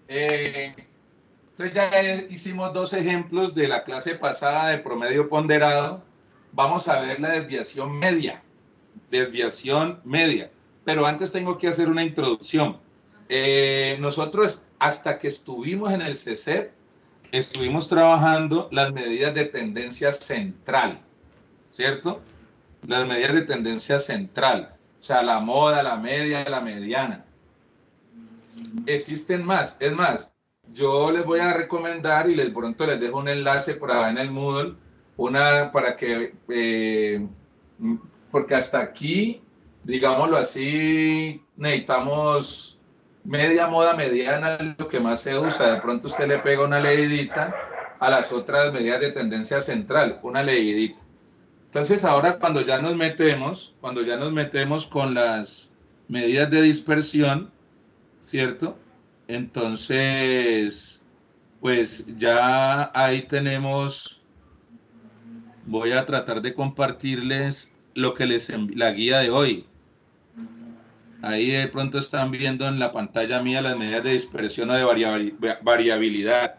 Eh, entonces ya hicimos dos ejemplos de la clase pasada de promedio ponderado. Vamos a ver la desviación media. Desviación media. Pero antes tengo que hacer una introducción. Nosotros, hasta que estuvimos en el CECEP, estuvimos trabajando las medidas de tendencia central, ¿cierto? Las medidas de tendencia central. O sea, la moda, la media, la mediana. Existen más. Es más, yo les voy a recomendar y les pronto les dejo un enlace por ahí en el Moodle, una para que, porque hasta aquí, digámoslo así, necesitamos media moda mediana, lo que más se usa. De pronto usted le pega una leidita a las otras medidas de tendencia central, una leidita. Entonces ahora cuando ya nos metemos con las medidas de dispersión, ¿cierto? Entonces, pues ya ahí tenemos, voy a tratar de compartirles lo que la guía de hoy. Ahí de pronto están viendo en la pantalla mía las medidas de dispersión o de variabilidad.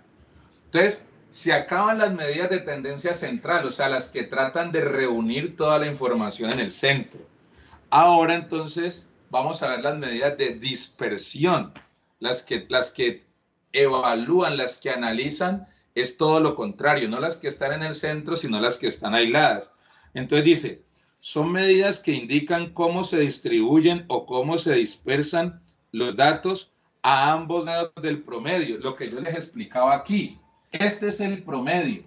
Entonces, se acaban las medidas de tendencia central, o sea, las que tratan de reunir toda la información en el centro. Ahora entonces vamos a ver las medidas de dispersión, las que evalúan, las que analizan, es todo lo contrario, no las que están en el centro, sino las que están aisladas. Entonces dice, son medidas que indican cómo se distribuyen o cómo se dispersan los datos a ambos lados del promedio, lo que yo les explicaba aquí. Este es el promedio,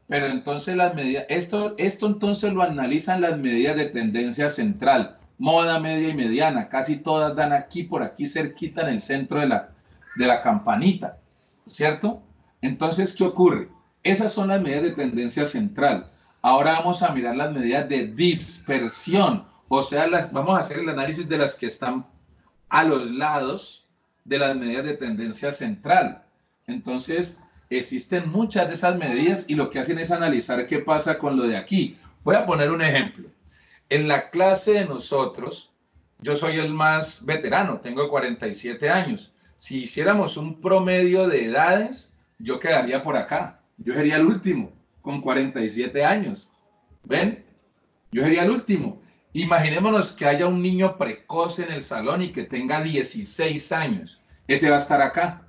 pero entonces las medidas, esto entonces lo analizan las medidas de tendencia central, moda, media y mediana, casi todas dan aquí, por aquí cerquita en el centro de la campanita, ¿cierto? Entonces, ¿qué ocurre? Esas son las medidas de tendencia central. Ahora vamos a mirar las medidas de dispersión, o sea, vamos a hacer el análisis de las que están a los lados de las medidas de tendencia central. Entonces, existen muchas de esas medidas y lo que hacen es analizar qué pasa con lo de aquí. Voy a poner un ejemplo. En la clase de nosotros, yo soy el más veterano, tengo 47 años. Si hiciéramos un promedio de edades, yo quedaría por acá. Yo sería el último, con 47 años. ¿Ven? Yo sería el último. Imaginémonos que haya un niño precoz en el salón y que tenga 16 años. Ese va a estar acá.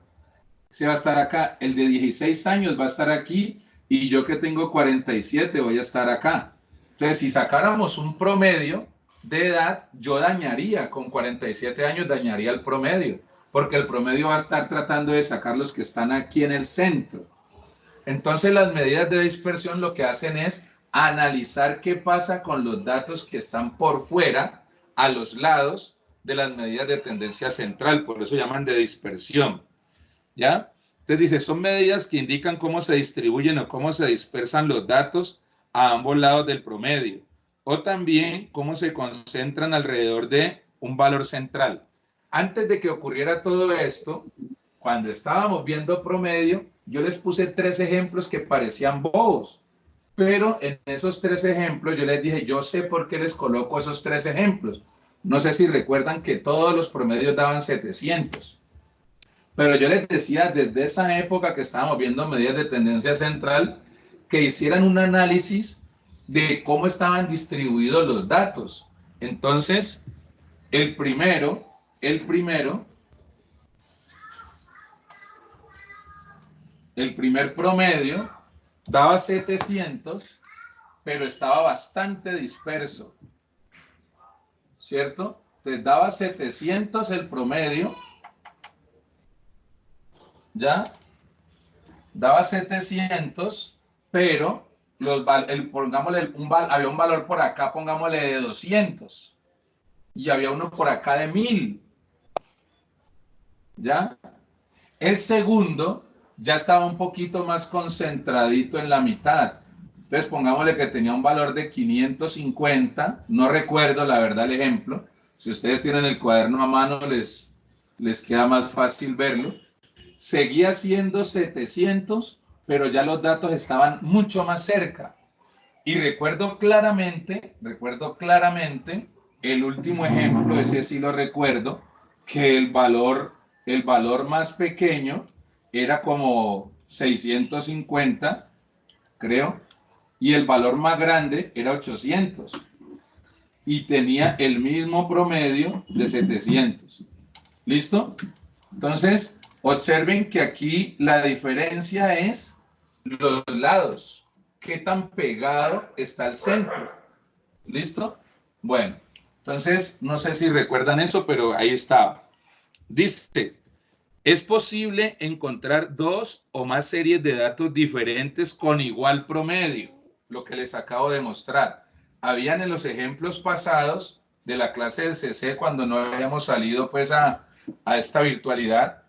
Ese va a estar acá. El de 16 años va a estar aquí y yo que tengo 47 voy a estar acá. Entonces, si sacáramos un promedio de edad, yo dañaría, con 47 años dañaría el promedio, porque el promedio va a estar tratando de sacar los que están aquí en el centro. Entonces, las medidas de dispersión lo que hacen es analizar qué pasa con los datos que están por fuera, a los lados de las medidas de tendencia central, por eso llaman de dispersión, ¿ya? Entonces dice, son medidas que indican cómo se distribuyen o cómo se dispersan los datos a ambos lados del promedio, o también cómo se concentran alrededor de un valor central. Antes de que ocurriera todo esto, cuando estábamos viendo promedio, yo les puse 3 ejemplos que parecían bobos, pero en esos 3 ejemplos yo les dije, yo sé por qué les coloco esos 3 ejemplos. No sé si recuerdan que todos los promedios daban 700. Pero yo les decía desde esa época que estábamos viendo medidas de tendencia central, que hicieran un análisis de cómo estaban distribuidos los datos. Entonces, el primero, el primer promedio daba 700, pero estaba bastante disperso, ¿cierto? Entonces daba 700 el promedio, ¿ya? Daba 700, pero pongámosle había un valor por acá, pongámosle de 200, y había uno por acá de 1000, ¿ya? El segundo ya estaba un poquito más concentradito en la mitad. Entonces pongámosle que tenía un valor de 550, no recuerdo la verdad el ejemplo. Si ustedes tienen el cuaderno a mano les queda más fácil verlo. Seguía siendo 700, pero ya los datos estaban mucho más cerca. Y recuerdo claramente, el último ejemplo, ese sí lo recuerdo, que el valor más pequeño era como 650, creo, y el valor más grande era 800 y tenía el mismo promedio de 700. ¿Listo? Entonces, observen que aquí la diferencia es los lados. ¿Qué tan pegado está el centro? ¿Listo? Bueno, entonces, no sé si recuerdan eso, pero ahí estaba. Dice, es posible encontrar dos o más series de datos diferentes con igual promedio, lo que les acabo de mostrar. Habían en los ejemplos pasados de la clase del CC, cuando no habíamos salido pues a esta virtualidad,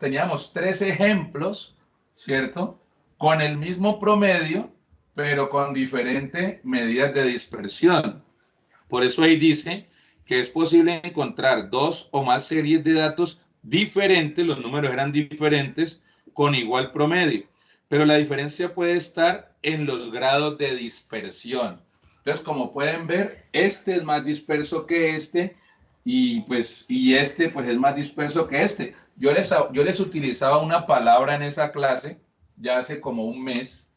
teníamos 3 ejemplos, ¿cierto? Con el mismo promedio, pero con diferentes medidas de dispersión. Por eso ahí dice que es posible encontrar dos o más series de datos diferentes, los números eran diferentes, con igual promedio. Pero la diferencia puede estar en los grados de dispersión. Entonces, como pueden ver, este es más disperso que este y este pues es más disperso que este. Yo les utilizaba una palabra en esa clase ya hace como un mes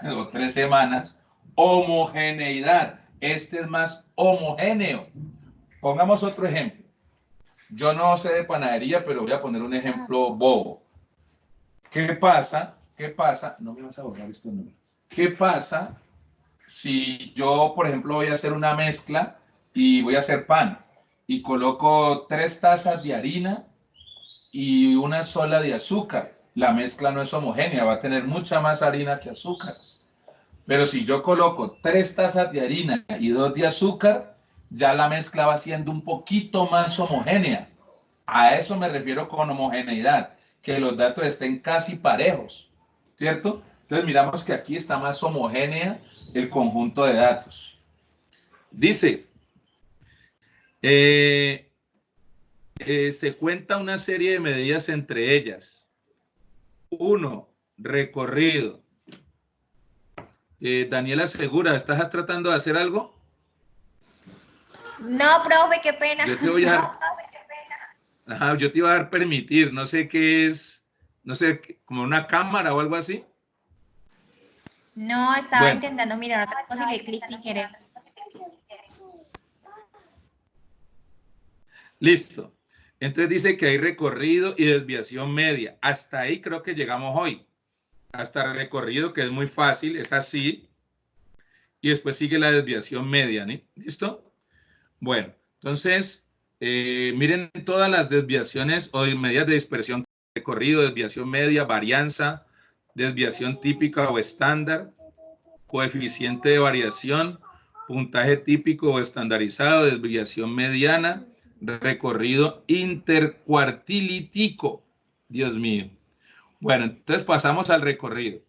o 3 semanas, homogeneidad. Este es más homogéneo. Pongamos otro ejemplo. Yo no sé de panadería, pero voy a poner un ejemplo bobo. ¿Qué pasa? ¿Qué pasa? No me vas a borrar estos números. ¿Qué pasa si yo, por ejemplo, voy a hacer una mezcla y voy a hacer pan y coloco 3 tazas de harina y una sola de azúcar? La mezcla no es homogénea, va a tener mucha más harina que azúcar. Pero si yo coloco 3 tazas de harina y 2 de azúcar, ya la mezcla va siendo un poquito más homogénea. A eso me refiero con homogeneidad, que los datos estén casi parejos, ¿cierto? Entonces miramos que aquí está más homogénea el conjunto de datos. Dice, se cuenta una serie de medidas entre ellas. 1, recorrido. Daniela Segura, ¿estás tratando de hacer algo? No, profe, qué pena. Yo te voy a dar, ajá, yo te iba a dar permitir, no sé qué es, no sé, como una cámara o algo así. No, estaba Bueno, intentando mirar otra cosa y le clic sin querer. listo. Entonces dice que hay recorrido y desviación media. Hasta ahí creo que llegamos hoy. Hasta el recorrido, que es muy fácil, es así. Y después sigue la desviación media, ¿no? ¿Listo? Bueno, entonces, miren todas las desviaciones o medidas de dispersión: recorrido, desviación media, varianza, desviación típica o estándar, coeficiente de variación, puntaje típico o estandarizado, desviación mediana, recorrido intercuartilítico. Dios mío. Bueno, entonces pasamos al recorrido.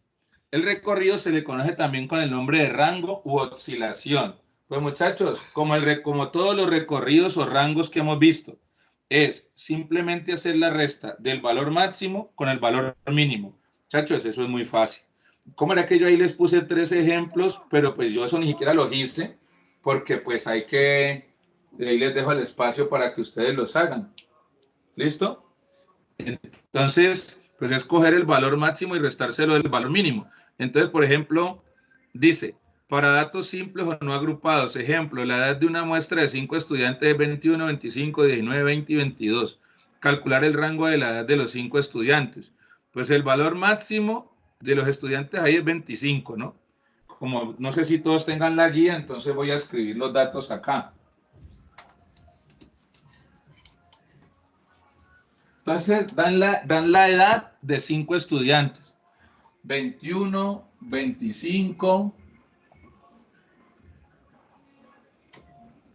El recorrido se le conoce también con el nombre de rango u oscilación. Pues muchachos, como todos los recorridos o rangos que hemos visto, es simplemente hacer la resta del valor máximo con el valor mínimo. Muchachos, eso es muy fácil. ¿Cómo era que yo ahí les puse 3 ejemplos? Pero pues yo eso ni siquiera los hice, porque pues ahí les dejo el espacio para que ustedes los hagan. ¿Listo? Entonces, pues es coger el valor máximo y restárselo del valor mínimo. Entonces, por ejemplo, dice, para datos simples o no agrupados, ejemplo, la edad de una muestra de 5 estudiantes es 21, 25, 19, 20 y 22. Calcular el rango de la edad de los 5 estudiantes. Pues el valor máximo de los estudiantes ahí es 25, ¿no? Como no sé si todos tengan la guía, entonces voy a escribir los datos acá. Entonces dan la edad de 5 estudiantes. 21, 25,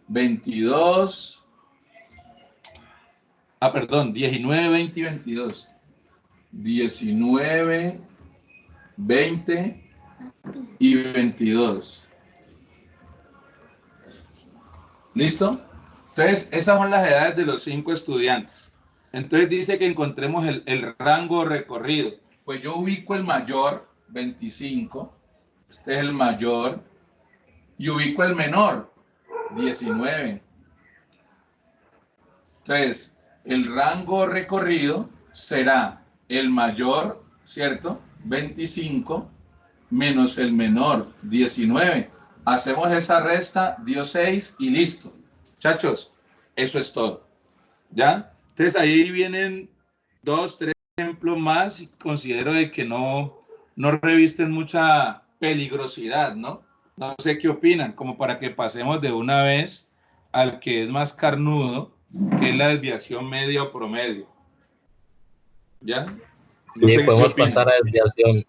22, perdón, 19, 20 y 22. 19, 20 y 22. ¿Listo? Entonces, esas son las edades de los 5 estudiantes. Entonces dice que encontremos el rango recorrido. Pues yo ubico el mayor, 25. Este es el mayor. Y ubico el menor, 19. Entonces, el rango recorrido será el mayor, ¿cierto? 25 menos el menor, 19. Hacemos esa resta, dio 6 y listo. Muchachos, eso es todo. ¿Ya? Entonces ahí vienen 2, 3 ejemplos más y considero de que no revisten mucha peligrosidad, ¿no? No sé qué opinan, como para que pasemos de una vez al que es más carnudo, que es la desviación media o promedio. ¿Ya? No Sí, sé qué podemos opinan. pasar a desviación.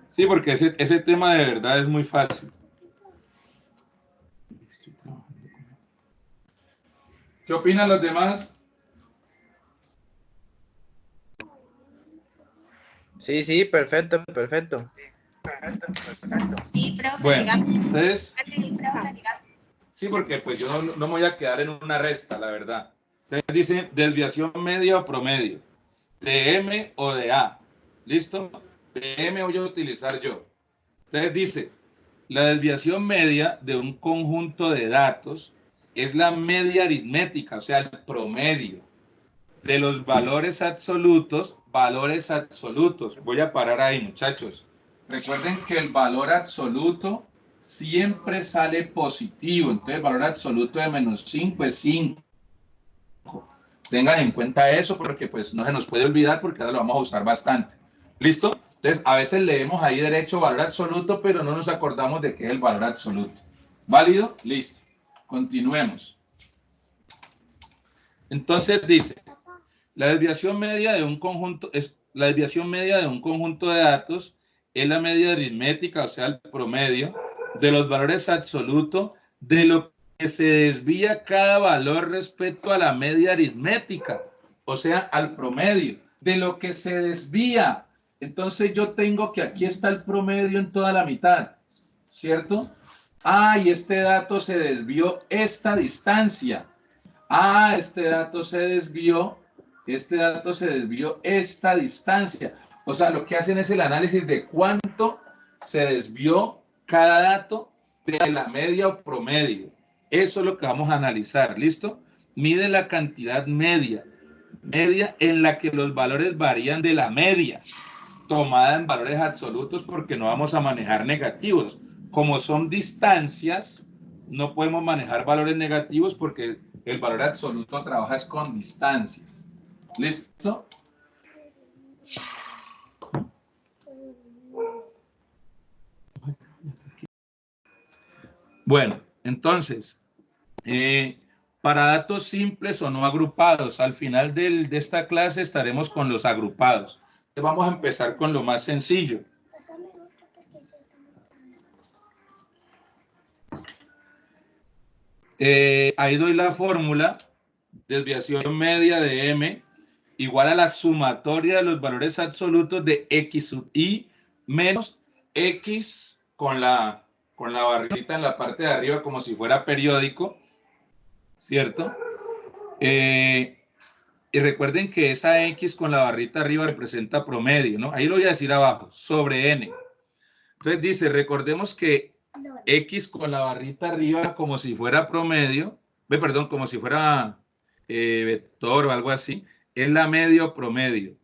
Sí, porque ese tema de verdad es muy fácil. ¿Qué opinan los demás? Sí, sí, perfecto, perfecto. Sí, profe, Bueno, digamos. entonces, Sí, profe, digamos. sí, porque pues yo no me voy a quedar en una resta, la verdad. Entonces dice desviación media o promedio, de M o de A. ¿Listo? De M voy a utilizar yo. Entonces dice, la desviación media de un conjunto de datos es la media aritmética, o sea, el promedio de los valores absolutos. Voy a parar ahí, muchachos. Recuerden que el valor absoluto siempre sale positivo. Entonces, el valor absoluto de menos 5 es 5. Tengan en cuenta eso porque pues no se nos puede olvidar porque ahora lo vamos a usar bastante. ¿Listo? Entonces, a veces leemos ahí derecho valor absoluto, pero no nos acordamos de qué es el valor absoluto. ¿Válido? Listo. Continuemos. Entonces dice, la desviación media de un conjunto de datos es la media aritmética, o sea, el promedio de los valores absolutos de lo que se desvía cada valor respecto a la media aritmética, o sea, al promedio, de lo que se desvía. Entonces yo tengo que aquí está el promedio en toda la mitad, ¿cierto? Ah, y este dato se desvió esta distancia. Ah, este dato se desvió esta distancia. O sea, lo que hacen es el análisis de cuánto se desvió cada dato de la media o promedio. Eso es lo que vamos a analizar, ¿listo? Mide la cantidad media en la que los valores varían de la media, tomada en valores absolutos porque no vamos a manejar negativos. Como son distancias, no podemos manejar valores negativos porque el valor absoluto trabaja es con distancias. ¿Listo? Bueno, entonces, para datos simples o no agrupados, al final de esta clase estaremos con los agrupados. Entonces vamos a empezar con lo más sencillo. Ahí doy la fórmula, desviación media de M igual a la sumatoria de los valores absolutos de X sub I menos X con la barrita en la parte de arriba como si fuera periódico, ¿cierto? Y recuerden que esa X con la barrita arriba representa promedio, ¿no? Ahí lo voy a decir abajo, sobre N. Entonces dice, recordemos que X con la barrita arriba como si fuera promedio, perdón, como si fuera vector o algo así, es la media o promedio.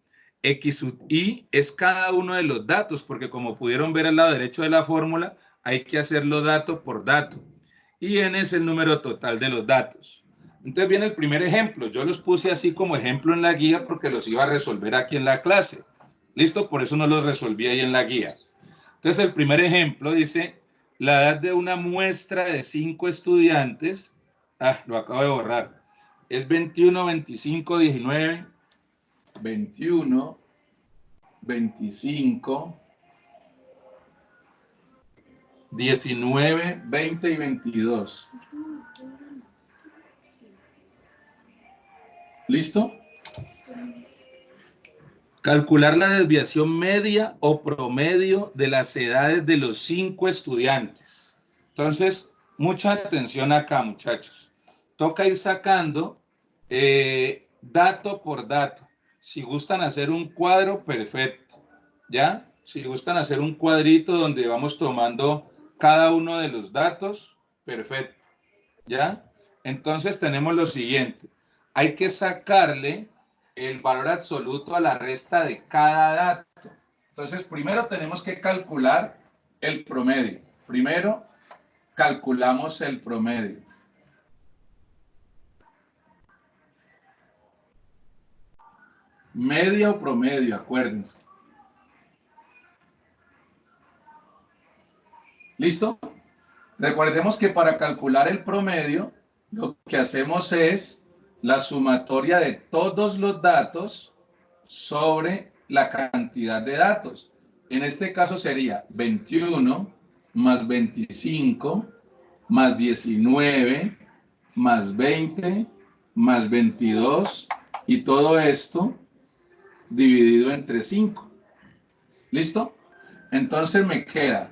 X sub I es cada uno de los datos, porque como pudieron ver al lado derecho de la fórmula, hay que hacerlo dato por dato. Y N es el número total de los datos. Entonces viene el primer ejemplo. Yo los puse así como ejemplo en la guía porque los iba a resolver aquí en la clase. ¿Listo? Por eso no los resolví ahí en la guía. Entonces, el primer ejemplo dice, la edad de una muestra de 5 estudiantes, lo acabo de borrar, es 21, 25, 19, 21, 25, 19, 20 y 22. ¿Listo? Calcular la desviación media o promedio de las edades de los 5 estudiantes. Entonces, mucha atención acá, muchachos. Toca ir sacando dato por dato. Si gustan hacer un cuadro, perfecto. ¿Ya? Si gustan hacer un cuadrito donde vamos tomando cada uno de los datos, perfecto. ¿Ya? Entonces tenemos lo siguiente. Hay que sacarle el valor absoluto a la resta de cada dato. Entonces, primero tenemos que calcular el promedio. Primero, calculamos el promedio. Media o promedio, acuérdense. ¿Listo? Recordemos que para calcular el promedio, lo que hacemos es la sumatoria de todos los datos sobre la cantidad de datos. En este caso sería 21 más 25 más 19 más 20 más 22 y todo esto dividido entre 5. ¿Listo? Entonces me queda,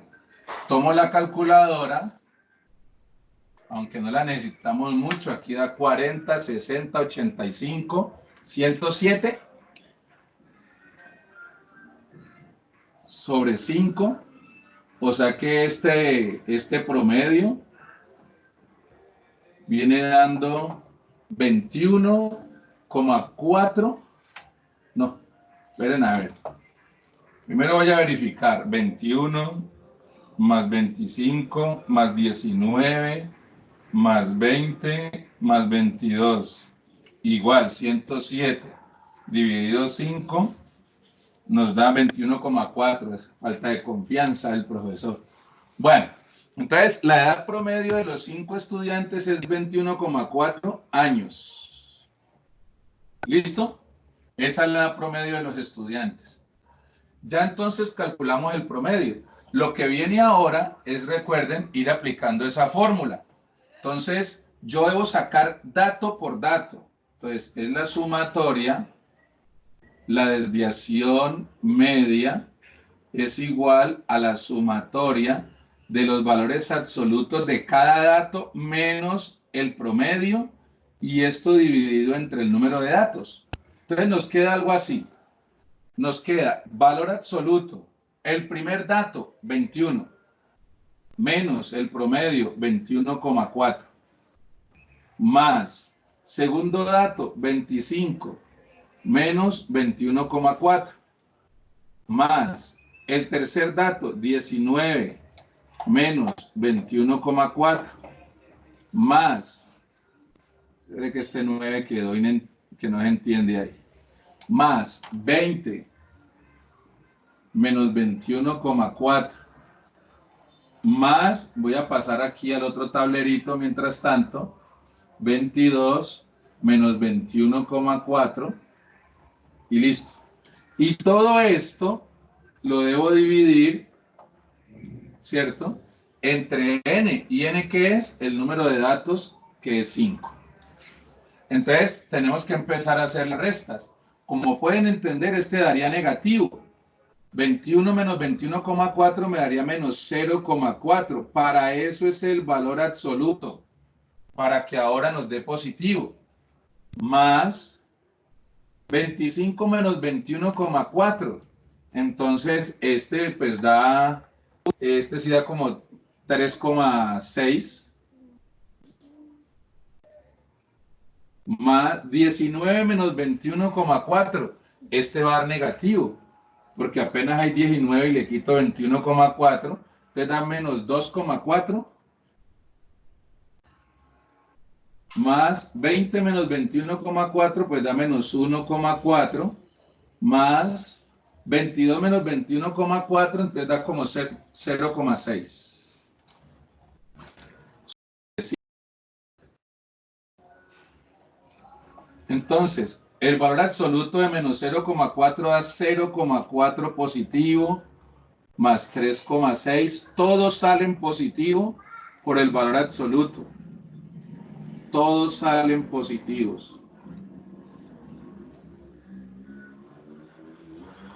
tomo la calculadora, aunque no la necesitamos mucho, aquí da 40, 60, 85, 107 sobre 5, o sea que este promedio viene dando 21,4. No, esperen a ver. Primero voy a verificar. 21 más 25 más 19 más 20 más 22. Igual 107 dividido 5 nos da 21,4. Es falta de confianza del profesor. Bueno, entonces la edad promedio de los 5 estudiantes es 21,4 años. ¿Listo? Esa es la edad promedio de los estudiantes. Ya entonces calculamos el promedio. Lo que viene ahora es, recuerden, ir aplicando esa fórmula. Entonces, yo debo sacar dato por dato. Entonces, es la sumatoria, la desviación media es igual a la sumatoria de los valores absolutos de cada dato menos el promedio y esto dividido entre el número de datos. Entonces, nos queda algo así. Nos queda valor absoluto. El primer dato, 21, menos el promedio, 21,4, más segundo dato, 25, menos 21,4, más el tercer dato, 19, menos 21,4, más, creo que este 9 quedó que no se entiende ahí, más 20 menos 21,4 más, voy a pasar aquí al otro tablerito mientras tanto, 22 menos 21,4 y listo. Y todo esto lo debo dividir, ¿cierto? Entre n, y n ¿qué es? El número de datos, que es 5. Entonces, tenemos que empezar a hacer las restas. Como pueden entender, este daría negativo. 21 menos 21,4 me daría menos 0,4. Para eso es el valor absoluto. Para que ahora nos dé positivo. Más 25 menos 21,4. Entonces, este pues da, este sí da como 3,6. Más 19 menos 21,4. Este va a dar negativo, porque apenas hay 19 y le quito 21,4. Entonces da menos 2,4. Más 20 menos 21,4, pues da menos 1,4. Más 22 menos 21,4, entonces da como 0,6. Entonces, el valor absoluto de menos 0,4 da 0,4 positivo, más 3,6. Todos salen positivo por el valor absoluto. Todos salen positivos.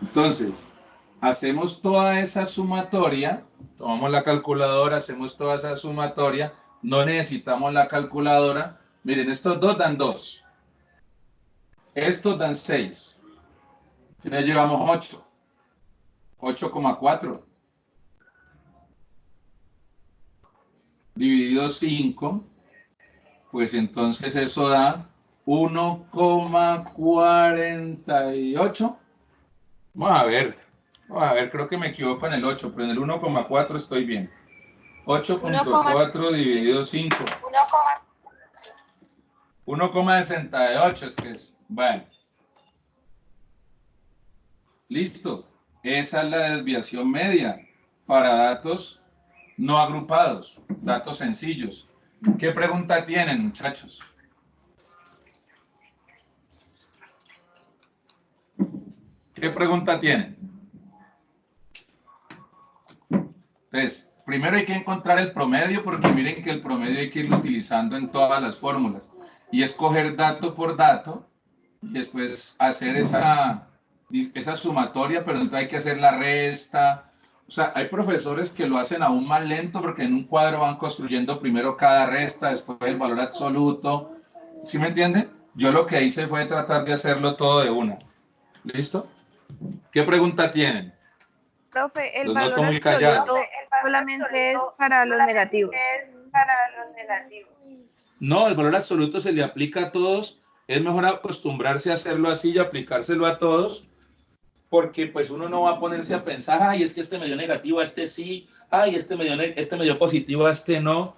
Entonces, hacemos toda esa sumatoria, tomamos la calculadora, hacemos toda esa sumatoria, no necesitamos la calculadora. Miren, estos dos dan 2. Estos dan 6. Ya llevamos 8. 8,4. Dividido 5, pues entonces eso da 1,48. Vamos a ver, creo que me equivoco en el 8, pero en el 1,4 estoy bien. 8.4 dividido 5. 1,68 es que es. Bueno. Listo. Esa es la desviación media para datos no agrupados, datos sencillos. ¿Qué pregunta tienen, muchachos? ¿Qué pregunta tienen? Entonces, primero hay que encontrar el promedio, porque miren que el promedio hay que irlo utilizando en todas las fórmulas. Y escoger dato por dato, y después hacer esa sumatoria, pero entonces hay que hacer la resta. O sea, hay profesores que lo hacen aún más lento, porque en un cuadro van construyendo primero cada resta, después el valor absoluto. ¿Sí me entienden? Yo lo que hice fue tratar de hacerlo todo de una. ¿Listo? ¿Qué pregunta tienen? Profe, el Los valor noto muy callados. absoluto solamente es para los negativos. No, el valor absoluto se le aplica a todos. Es mejor acostumbrarse a hacerlo así y aplicárselo a todos, porque pues uno no va a ponerse a pensar, ay, es que este me dio negativo, a este sí, ay, este me dio positivo, a este no.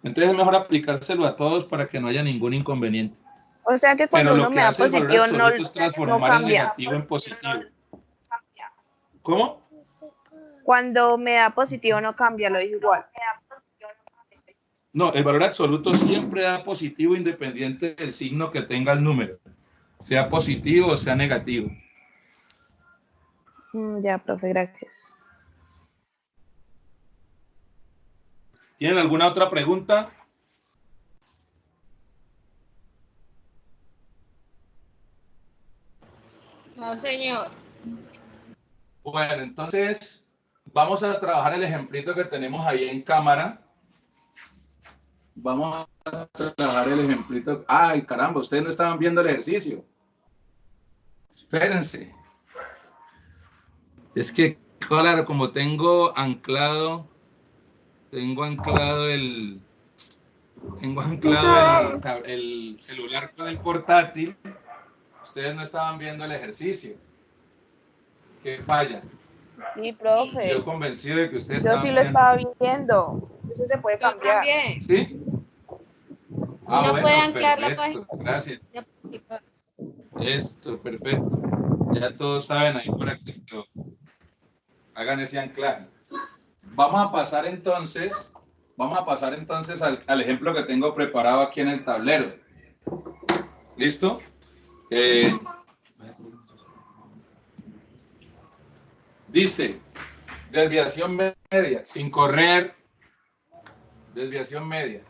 Entonces es mejor aplicárselo a todos para que no haya ningún inconveniente. O sea que cuando Pero lo uno que me da hace el valor positivo no, absoluto es no transformar el cambia. negativo en positivo. ¿Cómo? Cuando me da positivo no cambia, lo digo igual. No, el valor absoluto siempre da positivo independiente del signo que tenga el número, sea positivo o sea negativo. Ya, profe, gracias. ¿Tienen alguna otra pregunta? No, señor. Bueno, entonces vamos a trabajar el ejemplito que tenemos ahí en cámara. Vamos a trabajar el ejemplito. Ay, caramba, ustedes no estaban viendo el ejercicio. Espérense. Es que, claro, como tengo anclado el celular con el portátil, ustedes no estaban viendo el ejercicio. ¿Qué falla? Sí, profe. Yo convencido de que ustedes Yo estaban sí lo viendo. estaba viendo. Eso se puede Yo cambiar. también. ¿Sí? Uno puede anclar la perfecto, página. gracias. Esto, perfecto. Ya todos saben ahí para que lo hagan ese anclaje. Vamos a pasar entonces al ejemplo que tengo preparado aquí en el tablero. ¿Listo? Dice, desviación media, sin correr, desviación media.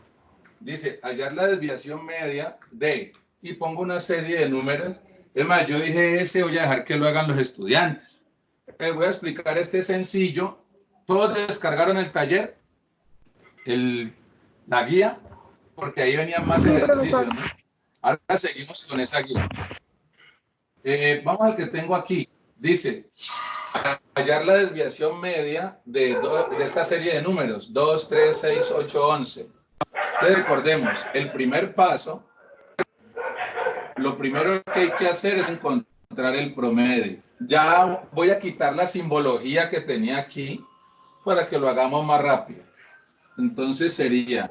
Dice, hallar la desviación media de, y pongo una serie de números. Es más, yo dije ese, voy a dejar que lo hagan los estudiantes. Les voy a explicar este sencillo. Todos descargaron el taller, la guía, porque ahí venían más ejercicios, ¿no? Ahora seguimos con esa guía. Vamos al que tengo aquí. Dice, hallar la desviación media de esta serie de números, 2, 3, 6, 8, 11. Entonces recordemos, el primer paso, lo primero que hay que hacer es encontrar el promedio. Ya voy a quitar la simbología que tenía aquí para que lo hagamos más rápido. Entonces sería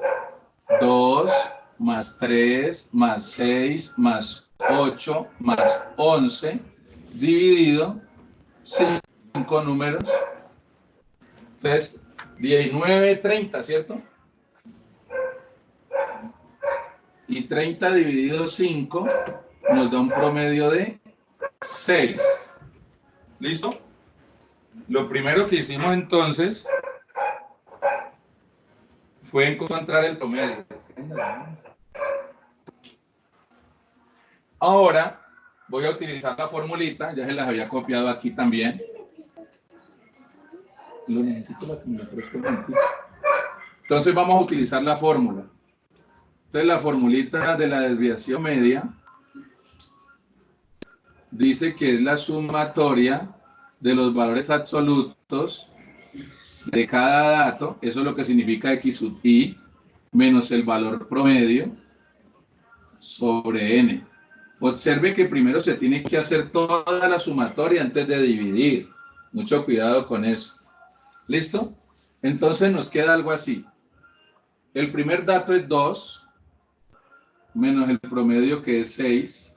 2 más 3 más 6 más 8 más 11 dividido 5 números. Entonces 19, 30, ¿cierto? Y 30 dividido 5 nos da un promedio de 6. ¿Listo? Lo primero que hicimos entonces fue encontrar el promedio. Ahora voy a utilizar la formulita, ya se las había copiado aquí también. Entonces vamos a utilizar la fórmula. Entonces la formulita de la desviación media dice que es la sumatoria de los valores absolutos de cada dato, eso es lo que significa x sub i, menos el valor promedio, sobre n. Observe que primero se tiene que hacer toda la sumatoria antes de dividir. Mucho cuidado con eso. ¿Listo? Entonces nos queda algo así. El primer dato es 2, menos el promedio que es 6,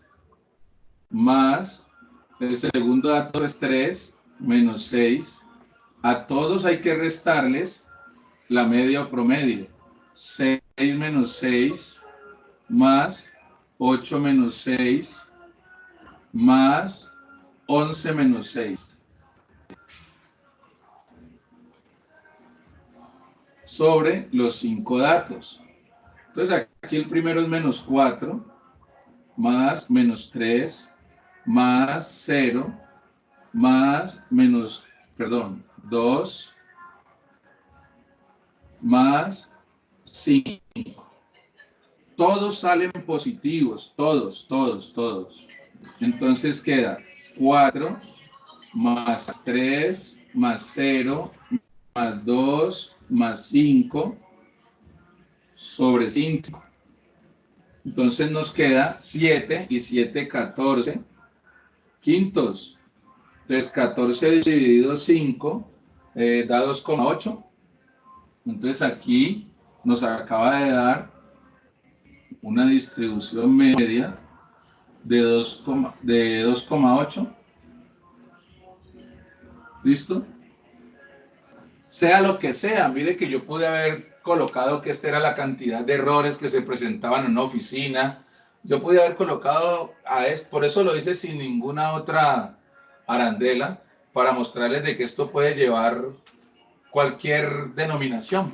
más el segundo dato es 3, menos 6. A todos hay que restarles la media o promedio. 6 menos 6, más 8 menos 6, más 11 menos 6. Sobre los 5 datos. Entonces aquí el primero es menos 4, más menos 3, más 0, más menos, perdón, 2, más 5. Todos salen positivos, todos. Entonces queda 4, más 3, más 0, más 2, más 5, sobre 5. Entonces nos queda 7 y 7, 14 quintos. Entonces 14 dividido 5 da 2,8. Entonces aquí nos acaba de dar una distribución media de 2,8. ¿Listo? Sea lo que sea, mire que yo pude haber colocado que esta era la cantidad de errores que se presentaban en una oficina. Yo pude haber colocado a esto, por eso lo hice sin ninguna otra arandela, para mostrarles de que esto puede llevar cualquier denominación.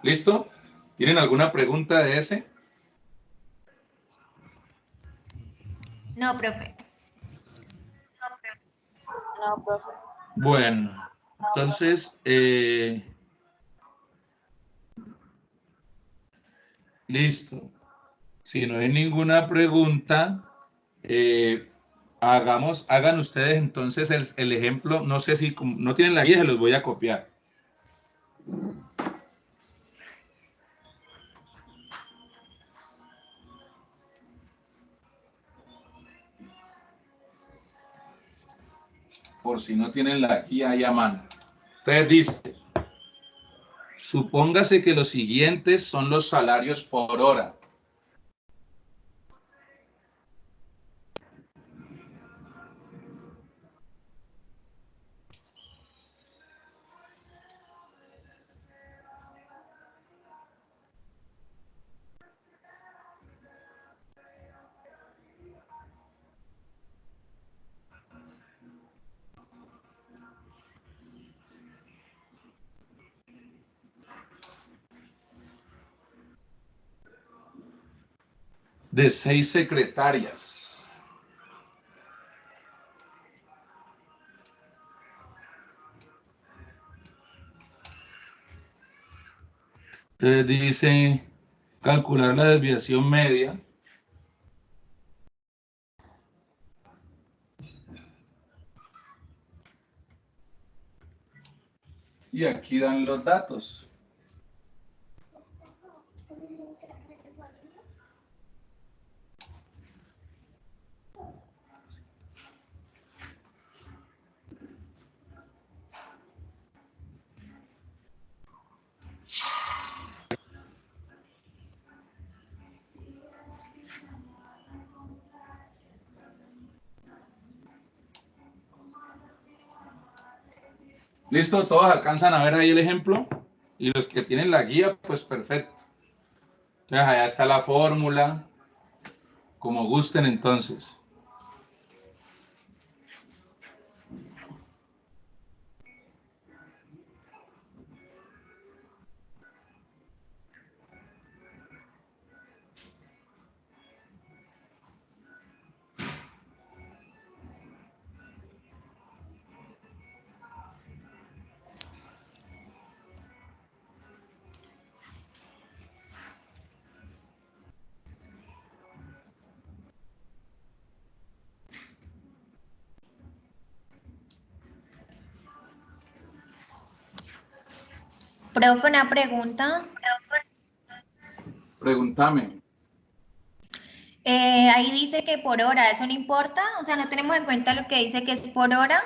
¿Listo? ¿Tienen alguna pregunta de ese? No, profe. No, profe. Bueno, entonces, listo. Si no hay ninguna pregunta, hagan ustedes entonces el ejemplo. No sé si no tienen la guía, se los voy a copiar. Por si no tienen la guía ahí a mano. Entonces dice, supóngase que los siguientes son los salarios por hora. De 6 secretarias. Entonces dice, calcular la desviación media. Y aquí dan los datos. ¿Listo? ¿Todos alcanzan a ver ahí el ejemplo? Y los que tienen la guía, pues perfecto. Entonces allá está la fórmula. Como gusten entonces. Profe, una pregunta. Pregúntame. Ahí dice que por hora, ¿eso no importa? O sea, no tenemos en cuenta lo que dice que es por hora.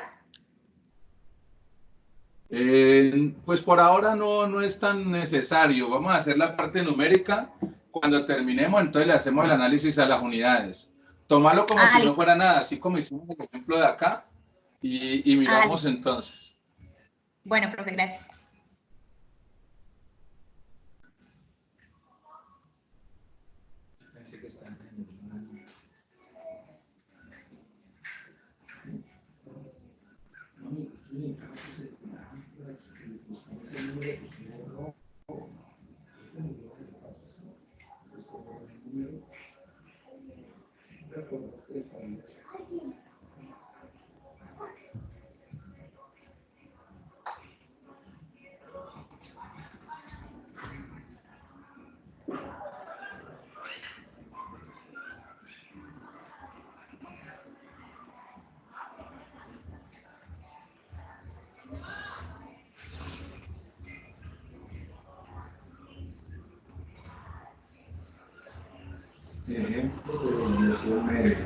Pues por ahora no es tan necesario. Vamos a hacer la parte numérica. Cuando terminemos, entonces le hacemos el análisis a las unidades. Tomarlo como si no Listo. fuera nada, así como hicimos el ejemplo de acá, y miramos Listo. entonces. Bueno, profe, gracias. Ejemplo de dominación media.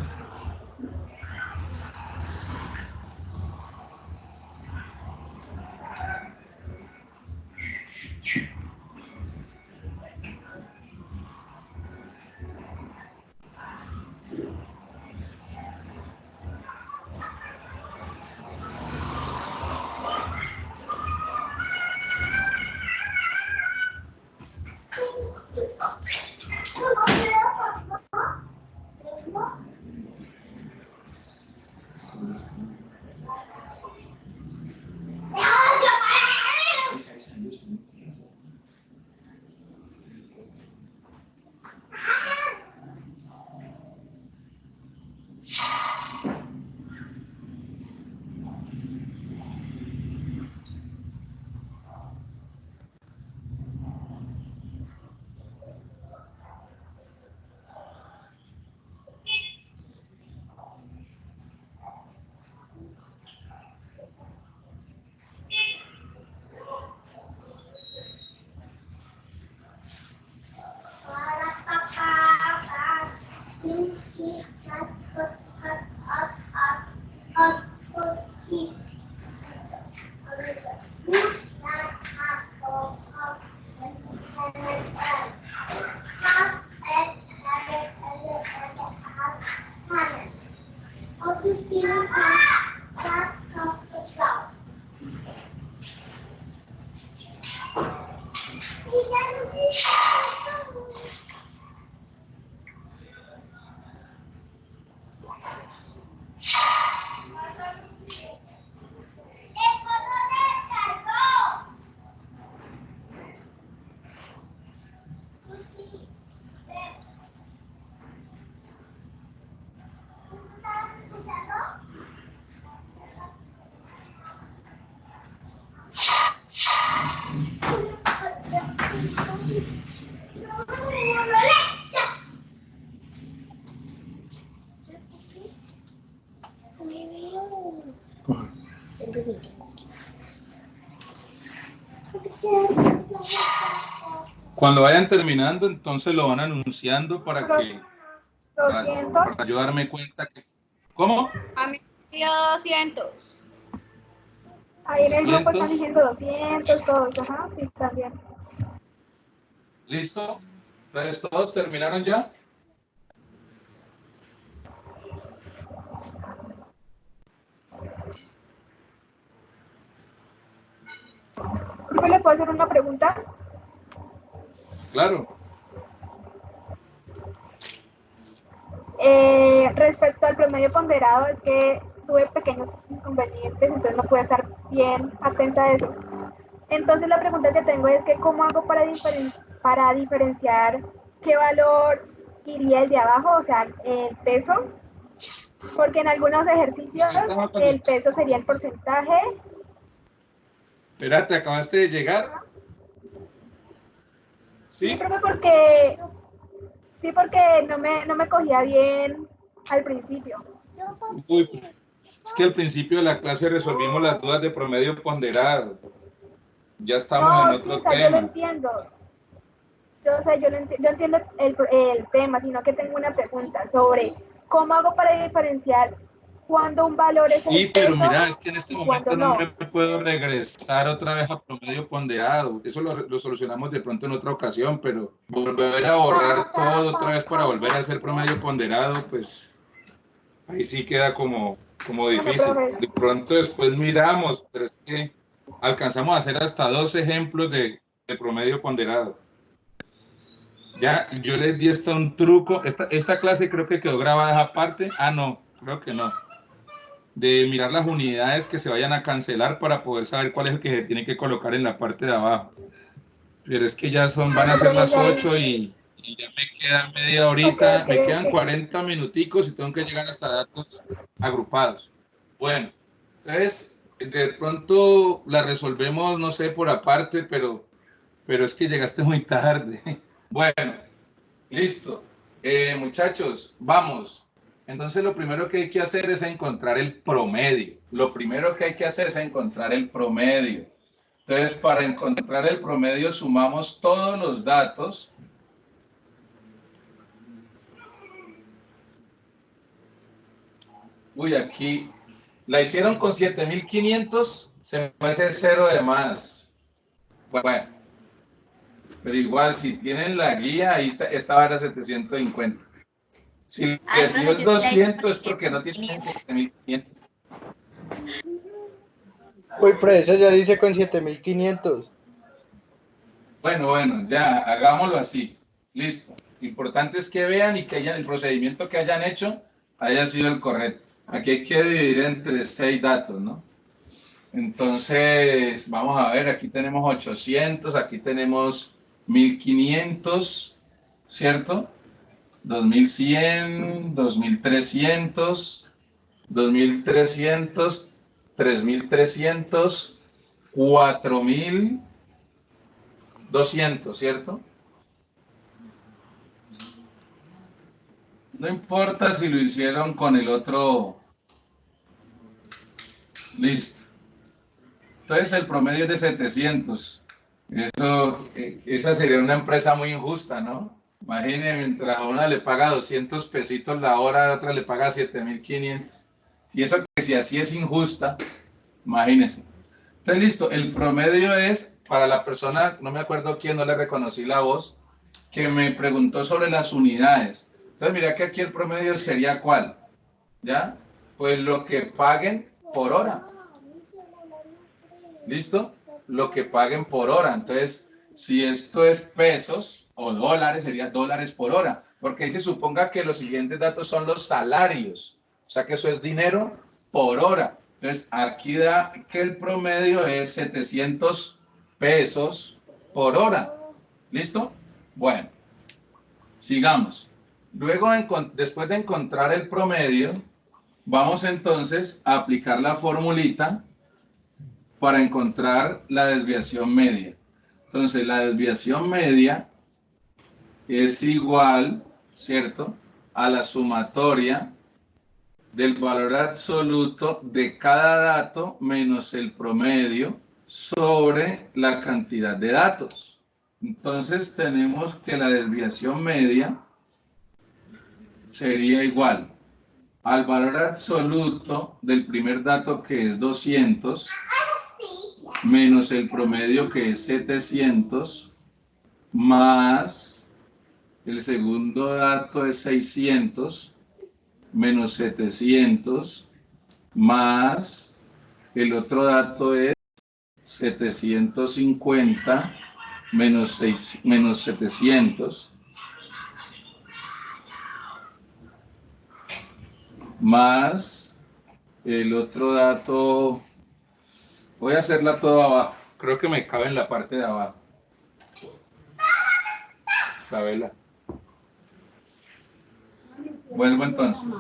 Cuando vayan terminando, entonces lo van anunciando para que para yo darme cuenta que. ¿Cómo? A mí me dio 200. Ahí en el grupo 200. están diciendo 200, todos, ajá, sí, también. ¿Listo? Entonces, ¿todos terminaron ya? ¿Yo le puedo hacer una pregunta? Claro. Respecto al promedio ponderado, es que tuve pequeños inconvenientes, entonces no pude estar bien atenta a eso. Entonces la pregunta que tengo es que ¿cómo hago para diferenciar qué valor iría el de abajo, o sea, el peso? Porque en algunos ejercicios el peso sería el porcentaje. Espérate, ¿acabaste de llegar? Sí, ¿Sí? profe, porque no me cogía bien al principio. Uy, es que al principio de la clase resolvimos las dudas de promedio ponderado. Ya estamos en otro sí, o sea, yo lo tema. entiendo. yo sé, yo entiendo el tema, sino que tengo una pregunta sobre cómo hago para diferenciar cuando un valor es Sí, el pero peso mira, es que en este y cuando momento no me no. puedo regresar otra vez a promedio ponderado. Eso lo solucionamos de pronto en otra ocasión, pero volver a borrar todo otra vez para volver a hacer promedio ponderado, pues ahí sí queda como Bueno, difícil. profe, De pronto después miramos, pero es que alcanzamos a hacer hasta 2 ejemplos de promedio ponderado. Ya, yo les di hasta un truco. Esta clase creo que quedó grabada esa parte. Ah, no, creo que no. De mirar las unidades que se vayan a cancelar para poder saber cuál es el que se tiene que colocar en la parte de abajo. Pero es que ya van a bueno, ser profe, las ya, 8 y ya me queda media ok, horita, ok, me quedan ok. 40 minuticos y tengo que llegar hasta datos agrupados. Bueno, entonces de pronto la resolvemos, no sé, por aparte, pero es que llegaste muy tarde. Bueno, listo. Muchachos, vamos. Entonces lo primero que hay que hacer es encontrar el promedio. Lo primero que hay que hacer es encontrar el promedio. Entonces, para encontrar el promedio sumamos todos los datos. Uy, aquí la hicieron con 7500, se me hace 0 de más. Bueno, pero igual si tienen la guía, ahí esta era 750. Si Ay, les dio profe, el yo sí la hice 200 con es porque no tienen 500. 7500. Uy, pero eso ya dice con 7500. Bueno, ya, hagámoslo así. Listo. Lo importante es que vean y que el procedimiento que hayan hecho haya sido el correcto. Aquí hay que dividir entre 6 datos, ¿no? Entonces, vamos a ver, aquí tenemos 800, aquí tenemos 1500, ¿cierto? 2100, 2300, 2300, 3300, 4200, ¿cierto? No importa si lo hicieron con el otro. Listo. Entonces el promedio es de 700. Esa sería una empresa muy injusta, ¿no? Imagínense, mientras a una le paga 200 pesitos la hora, a la otra le paga 7500. Y eso que si así es injusta, imagínense. Entonces, listo, el promedio es para la persona, no me acuerdo quién, no le reconocí la voz, que me preguntó sobre las unidades. Entonces, mira que aquí el promedio sería ¿cuál? ¿Ya? Pues lo que paguen por hora. ¿Listo? Lo que paguen por hora. Entonces, si esto es pesos o dólares, sería dólares por hora. Porque ahí se suponga que los siguientes datos son los salarios. O sea que eso es dinero por hora. Entonces, aquí da que el promedio es 700 pesos por hora. ¿Listo? Bueno, sigamos. Luego, después de encontrar el promedio, vamos entonces a aplicar la formulita para encontrar la desviación media. Entonces, la desviación media es igual, ¿cierto?, a la sumatoria del valor absoluto de cada dato menos el promedio sobre la cantidad de datos. Entonces, tenemos que la desviación media sería igual al valor absoluto del primer dato, que es 200, menos el promedio, que es 700, más el segundo dato es 600, menos 700, más el otro dato es 750, menos 700, más el otro dato. Voy a hacerla toda abajo. Creo que me cabe en la parte de abajo. Isabela. Vuelvo entonces.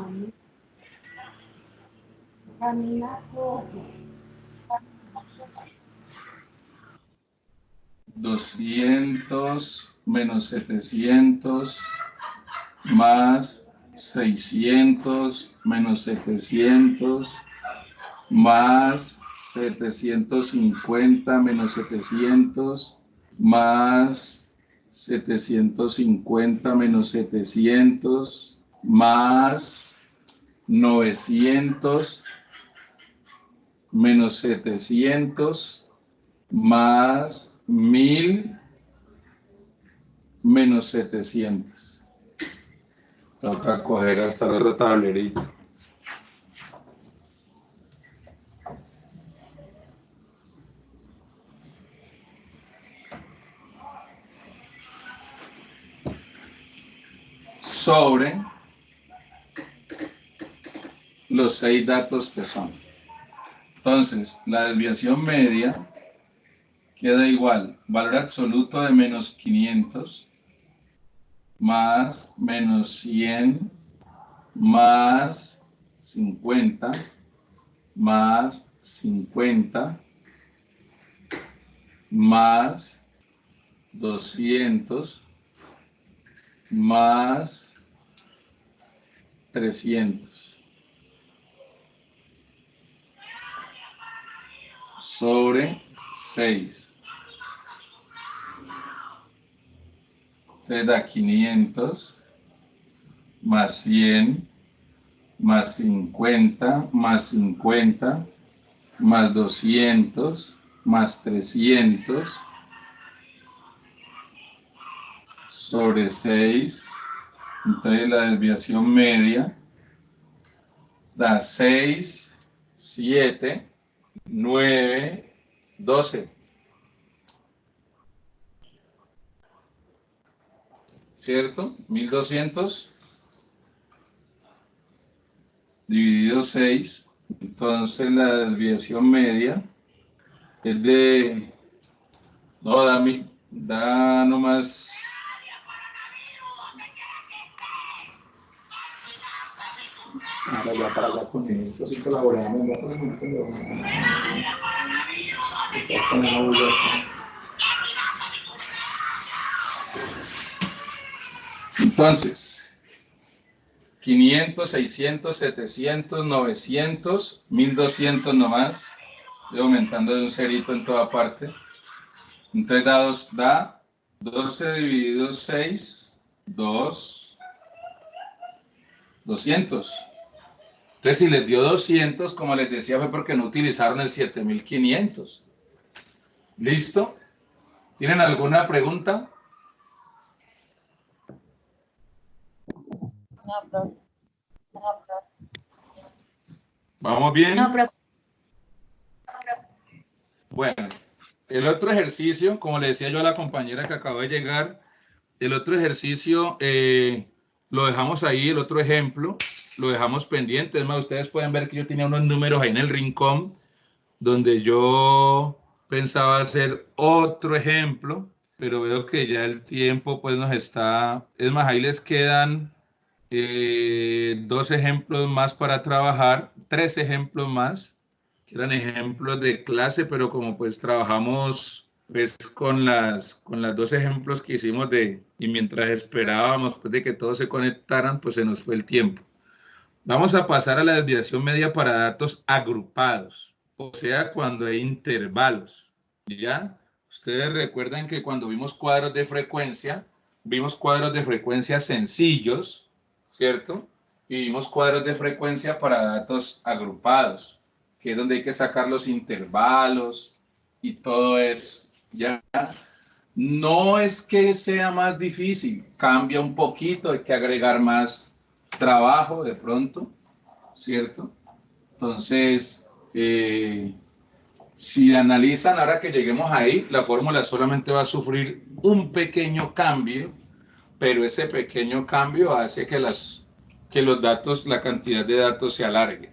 200 menos 700 más 600 menos 700 más 750 menos 700 más 750 menos 700 más 900 menos 700 más 1000 menos 700. Toca coger hasta el otro tablerito. Sobre los 6 datos que son. Entonces, la desviación media queda igual, valor absoluto de menos 500 más menos 100 más 50 más 50 más 200 más 300 sobre 6. Entonces da 500 más 100 más 50 más 50 más 200 más 300 sobre 6. Entonces la desviación media da 6, 7, 9, 12. ¿Cierto? 1200 dividido 6. Entonces la desviación media es de... No, da nomás... Ahora ya para hablar con eso, sí colaboramos, ¿no? Estás con la bulla. Entonces, 500, 600, 700, 900, 1200 nomás. Estoy aumentando de un cerito en toda parte. Entonces da 12 dividido 6, 2, 200. Entonces, si les dio 200, como les decía, fue porque no utilizaron el 7500. ¿Listo? ¿Tienen alguna pregunta? No, profe. ¿Vamos bien? No, profe. Bueno, el otro ejercicio, como le decía yo a la compañera que acaba de llegar, el otro ejercicio lo dejamos ahí, el otro ejemplo, lo dejamos pendiente. Es más, ustedes pueden ver que yo tenía unos números ahí en el rincón donde yo pensaba hacer otro ejemplo, pero veo que ya el tiempo pues nos está... Es más, ahí les quedan 2 ejemplos más para trabajar, 3 ejemplos más, que eran ejemplos de clase, pero como pues trabajamos pues con los 2 ejemplos que hicimos y mientras esperábamos pues, de que todos se conectaran, pues se nos fue el tiempo. Vamos a pasar a la desviación media para datos agrupados, o sea, cuando hay intervalos, ¿ya? Ustedes recuerdan que cuando vimos cuadros de frecuencia sencillos, ¿cierto? Y vimos cuadros de frecuencia para datos agrupados, que es donde hay que sacar los intervalos y todo eso, ¿ya? No es que sea más difícil, cambia un poquito, hay que agregar más trabajo de pronto, ¿cierto? Entonces, si analizan, ahora que lleguemos ahí, la fórmula solamente va a sufrir un pequeño cambio, pero ese pequeño cambio hace que los datos, la cantidad de datos se alargue.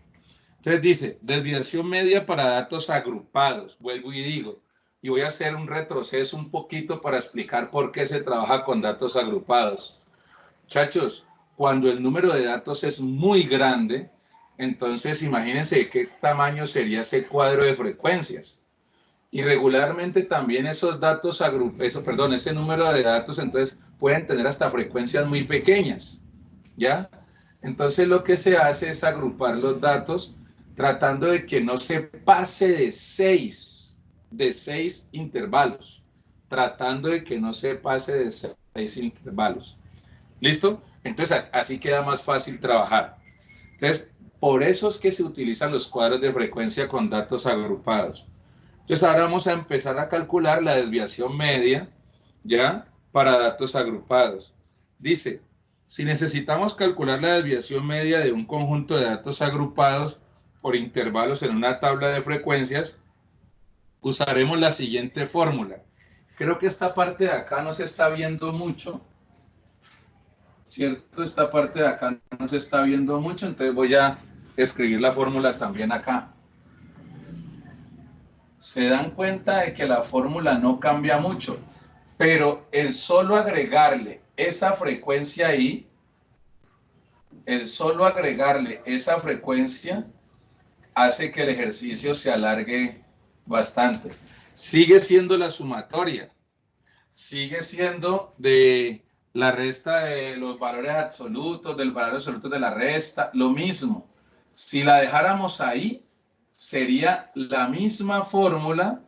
Entonces dice, desviación media para datos agrupados. Vuelvo y digo, y voy a hacer un retroceso un poquito para explicar por qué se trabaja con datos agrupados. Muchachos, cuando el número de datos es muy grande, entonces imagínense qué tamaño sería ese cuadro de frecuencias. Y regularmente también esos datos ese número de datos entonces pueden tener hasta frecuencias muy pequeñas, ¿ya? Entonces lo que se hace es agrupar los datos tratando de que no se pase de 6 intervalos. tratando de que no se pase de 6 intervalos. ¿Listo? Entonces, así queda más fácil trabajar. Entonces, por eso es que se utilizan los cuadros de frecuencia con datos agrupados. Entonces, ahora vamos a empezar a calcular la desviación media, ¿ya? Para datos agrupados. Dice, si necesitamos calcular la desviación media de un conjunto de datos agrupados por intervalos en una tabla de frecuencias, usaremos la siguiente fórmula. Creo que esta parte de acá no se está viendo mucho, ¿cierto? Esta parte de acá no se está viendo mucho, entonces voy a escribir la fórmula también acá. Se dan cuenta de que la fórmula no cambia mucho, pero el solo agregarle esa frecuencia ahí, hace que el ejercicio se alargue bastante. Sigue siendo la sumatoria, sigue siendo de la resta de los valores absolutos, del valor absoluto de la resta, lo mismo. Si la dejáramos ahí, sería la misma fórmula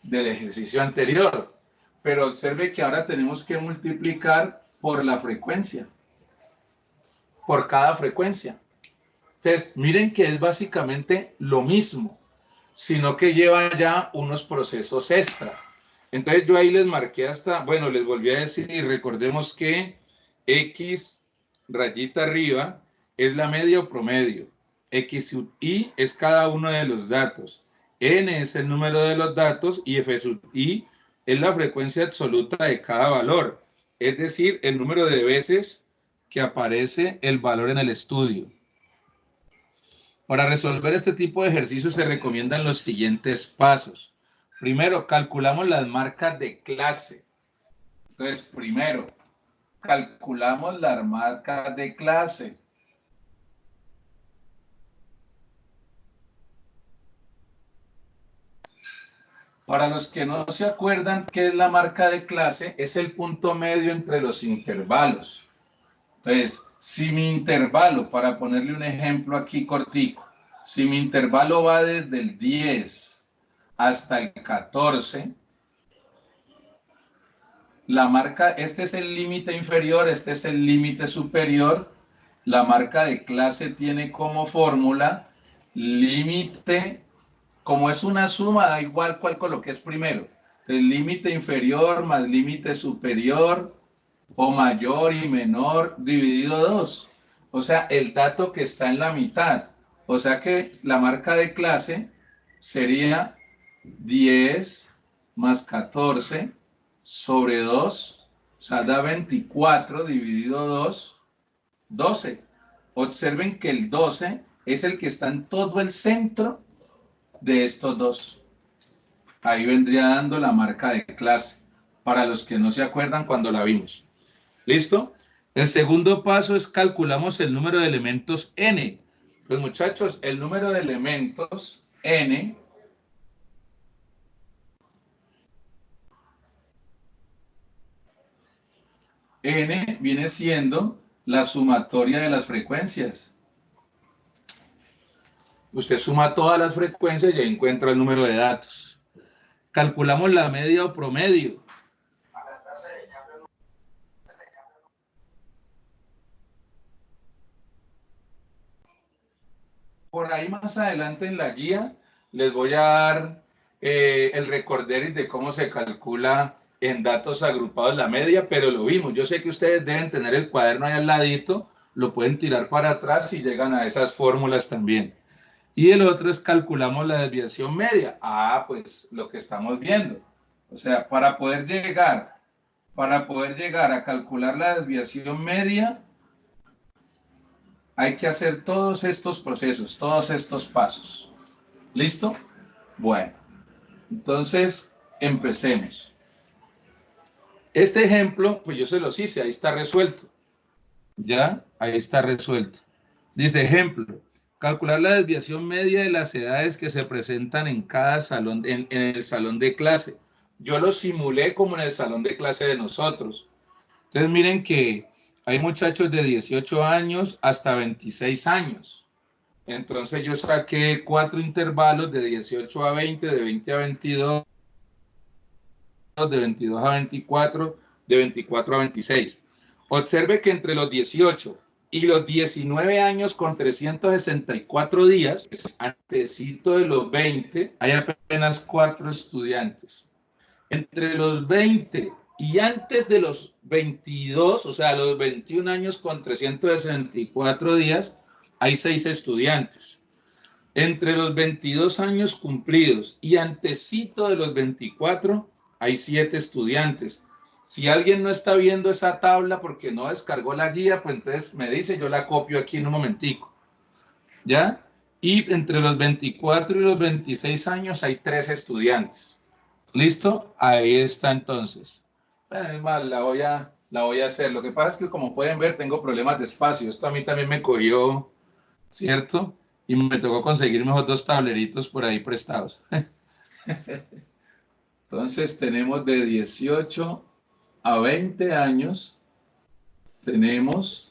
del ejercicio anterior, pero observe que ahora tenemos que multiplicar por la frecuencia, por cada frecuencia. Entonces, miren que es básicamente lo mismo, sino que lleva ya unos procesos extra. Entonces yo ahí les marqué hasta, bueno, les volví a decir, y recordemos que X rayita arriba es la media o promedio, X sub I es cada uno de los datos, N es el número de los datos y F sub I es la frecuencia absoluta de cada valor, es decir, el número de veces que aparece el valor en el estudio. Para resolver este tipo de ejercicios se recomiendan los siguientes pasos. Primero, calculamos las marcas de clase. Entonces, primero, calculamos las marcas de clase. Para los que no se acuerdan qué es la marca de clase, es el punto medio entre los intervalos. Entonces, si mi intervalo, para ponerle un ejemplo aquí cortico, si mi intervalo va desde el 10 hasta el 14, la marca, este es el límite inferior, este es el límite superior, la marca de clase tiene como fórmula límite, como es una suma, da igual cuál coloques primero, el límite inferior más límite superior, o mayor y menor dividido 2. O sea, el dato que está en la mitad. O sea que la marca de clase sería 10 más 14 sobre 2. O sea, da 24 dividido 2, 12. Observen que el 12 es el que está en todo el centro de estos dos. Ahí vendría dando la marca de clase. Para los que no se acuerdan cuando la vimos. ¿Listo? El segundo paso es calculamos el número de elementos n. Pues muchachos, el número de elementos n viene siendo la sumatoria de las frecuencias. Usted suma todas las frecuencias y encuentra el número de datos. Calculamos la media o promedio. Por ahí más adelante en la guía les voy a dar el recorderis de cómo se calcula en datos agrupados la media, pero lo vimos. Yo sé que ustedes deben tener el cuaderno ahí al ladito, lo pueden tirar para atrás si llegan a esas fórmulas también. Y el otro es calculamos la desviación media. Ah, pues lo que estamos viendo. O sea, para poder llegar a calcular la desviación media, hay que hacer todos estos procesos, todos estos pasos. ¿Listo? Bueno, entonces empecemos. Este ejemplo, pues yo se los hice, ahí está resuelto. ¿Ya? Ahí está resuelto. Dice ejemplo, calcular la desviación media de las edades que se presentan en cada salón, en el salón de clase. Yo lo simulé como en el salón de clase de nosotros. Entonces miren que hay muchachos de 18 años hasta 26 años. Entonces yo saqué 4 intervalos de 18 a 20, de 20 a 22, de 22 a 24, de 24 a 26. Observe que entre los 18 y los 19 años con 364 días, antesito de los 20, hay apenas 4 estudiantes. Entre los 20 y antes de los 22, o sea, los 21 años con 364 días, hay 6 estudiantes. Entre los 22 años cumplidos y antesito de los 24, hay 7 estudiantes. Si alguien no está viendo esa tabla porque no descargó la guía, pues entonces me dice, yo la copio aquí en un momentico. ¿Ya? Y entre los 24 y los 26 años hay 3 estudiantes. ¿Listo? Ahí está entonces. Es más, la voy a hacer. Lo que pasa es que, como pueden ver, tengo problemas de espacio. Esto a mí también me cogió, ¿cierto? Y me tocó conseguir mejor 2 tableritos por ahí prestados. Entonces tenemos de 18 a 20 años. Tenemos,